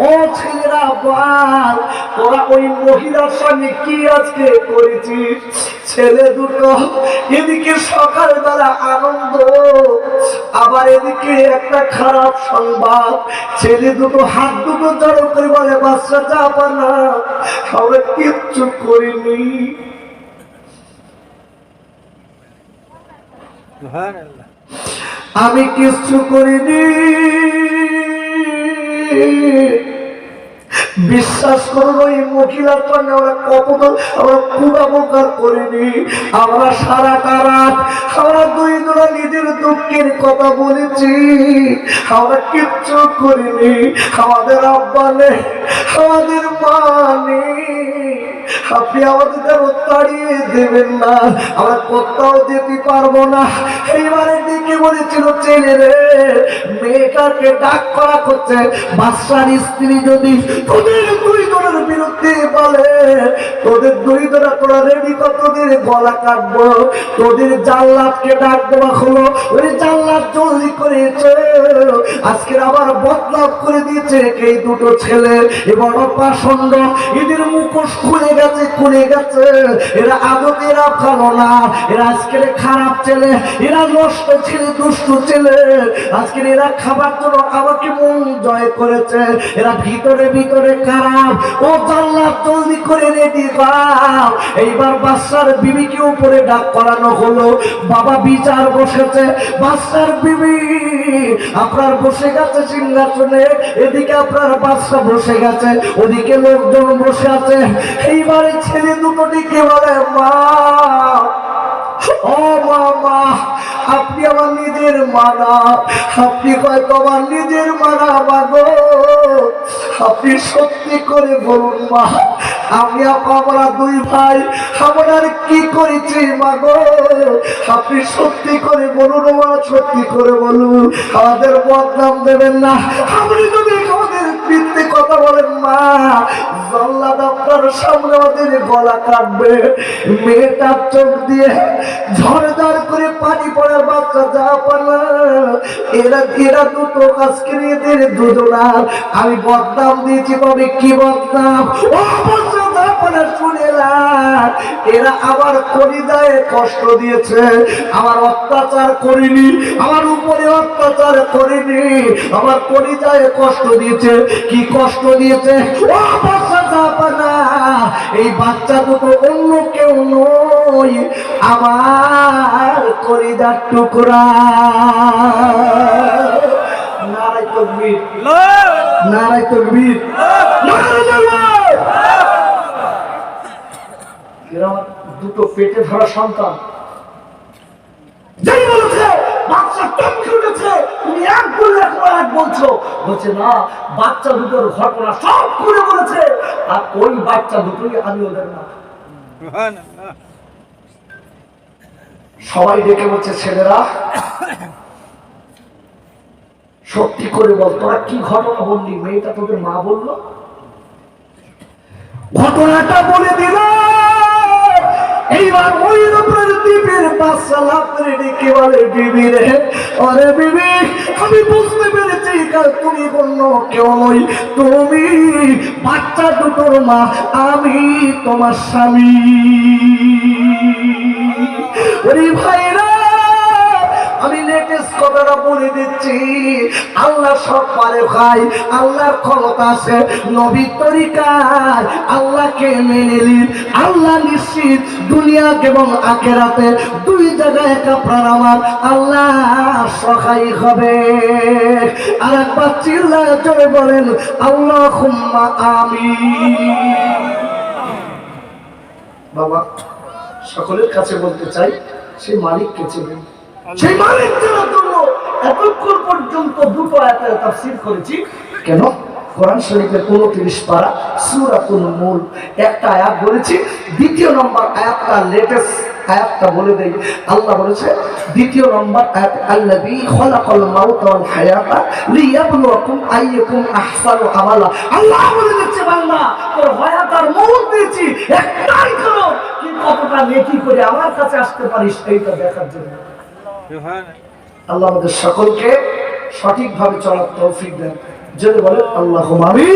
ও ছেলেরা বল, তোরা ওই মহিলার সঙ্গে কি আজকে করেছিস? ছেলে দুটো এদিকে সকালবেলা আনন্দ, আবার এদিকে একটা খারাপ সংবাদ। ছেলে দুটো হাত দুটো জড়ো করে বলে, বাচ্চা যাবা না, আমরা কিচ্ছু করিনি। আমি কিচ্ছু করিনি, বিশ্বাস করুন ওই মহিলার সঙ্গে আমরা কতটা আমরা ক্ষুধাবকার করিনি। আমরা সারাটা রাত আমরা দুই জনা নিজের দুঃখের কথা বলেছি, আমরা কিচ্ছু করিনি। আমাদের আব্বা নেই, আমাদের মা নেই, আপনি আমাদের যেন তাড়িয়ে দেবেন না, আমরা কোথাও যেতে পারবো না। এইবারে দিকে বলেছিল, ছেলে রে মেয়েটাকে ডাক করা করছে, বাদশার স্ত্রী যদি তোদের দুই জনের বিরুদ্ধে বলে, তোদের দুই জনা তোরা রেডি কর, তোদের গলা কাটবো, তোদের জাল্লাদকে ডাক দেওয়া হলো। ওই জাল্লাদ জলদি করেছে, আজকের আবার বদলাভ করে দিয়েছে এই দুটো ছেলে এবং পাষণ্ড, এদের মুখোশ খুলে গেছে, খুলে গেছে। এরা আদতে এরা ভালো না, এরা আজকের খারাপ ছেলে, এরা নষ্ট ছেলে, দুষ্ট ছেলে। আজকের এরা খাবার জন্য আমাকে মন জয় করেছে, এরা ভিতরে ভিতরে খারাপ। ও জাল্লাদ জলদি করে রেডি দাও। এইবার বাদশার বিবিকে উপরে ডাক করানো হলো। বাবা বিচার বসেছে, বাদশার বিবি আপনার বসে গেছে সিংহাসনে, এদিকে আপনার বাদশা বসে গেছে, ওদিকে লোকজন বসে আছে। এইবারে ছেলে দুটো দিকে বলে, মা ও মা, আপনি আমার নিজের মানা, আপনি হয়তো আমার নিজের মানা মাগো, আপনি সত্যি করে বলুন মা, আমি আমরা দুই ভাই আমরা কি করেছি মাগো, আপনি সত্যি করে বলুন মা, সত্যি করে বলুন, আমাদের বদনাম দেবেন না। আপনি যদি আমাদের মিথ্যে কথা বলেন মা, জল্লাদ আপনার সামনে আমাদের গলা কাটবে। মেয়েটার চোখ দিয়ে ঝরঝর করে পানি পড়ার বাচ্চা যা পানা, এরা দুটো আজকে এদের দুজনার আমি বদনাম দিয়েছি। তবে কি বদনাম? ও বাচ্চা যা পানা শুনেলাম, এরা আমার কলিজায় কষ্ট দিয়েছে, আমার অত্যাচার করিনি, আমার উপরে অত্যাচার করিনি, আমার কলিজায় কষ্ট দিয়েছে। কি কষ্ট দিয়েছে? ও বাচ্চা যা পানা, এই বাচ্চা দুটো অন্য কেউ নয়, আমার কলিজার টুকরা। নারায়ে তাকবীর, নারায়ে তাকবীর, নারায়ে তাকবীর। এরা দুটো পেটে ধরা সন্তান। যেই বলেছে বাচ্চা টমকে উঠেছে, তুমি এক বললে এক বলছো, বলছে না বাচ্চা দুটোর ঘটনা সব করে বলেছে, আর ওই বাচ্চা দুটোই আমি ওদের না। সবাই ডেকে বলছে ছেলেরা সত্যি করে বল, তোরা কি ঘটনা বললি? মেয়েটা তোদের মা বললো, ঘটনাটা বলে দিল। এইবার ওই রূপের দ্বীপের বাচ্চা লাভ করে ডেকে বলে, বিবি রে, আরে বিবি, আমি বুঝতে পেরেছি তুমি অন্য কেউ নই, তুমি বাচ্চা দুটোর মা, আমি তোমার স্বামী। ওরে ভাইরা, আমি লেটেস্ট কথাটা বলে দিচ্ছি, আল্লাহ সব পারে ভাই, আল্লাহর ক্ষমতা আছে। নবীর তরিকায় আল্লাহকে মেনে নিন, আল্লাহ নিশ্চিত দুনিয়া এবং আখিরাতে দুই জায়গায় আপনার আমার আল্লাহ সহায় হবে। আর একবার চিল্লায় জোরে বলেন আল্লাহুম্মা আমিন। বাবা, সকলের কাছে বলতে চাই, সেই মালিককে চেনেন, সেই মালিক চেনার জন্য এতক্ষণ পর্যন্ত দুটো আয়াতের তাফসীর করেছি। কেন? কোরআন শরীফের 29 পারা সূরাতুল মুলক একটা আয়াত বলেছি, দ্বিতীয় নম্বর আয়াতটা লেটেস্ট আয়াতটা বলে দেই। আল্লাহ বলেছে দ্বিতীয় নম্বর আয়াত, আল্লাযী খালাকাল মাউতা ওয়াল হায়াতা লিয়াবলুয়াকুম আইয়ুকুম আহসানু আমালা। আল্লাহ বলে দিচ্ছে বান্দা, তোর হায়াত আর মউত দিয়েছি একটাই কারণ, কি কতটা নেকি করে আমার কাছে আসতে পারিস এইটা দেখার জন্য। আল্লাহ আমাদের সকলকে সঠিকভাবে চলার তৌফিক দেন। যদি বলে আল্লাহুম্মা আমিন।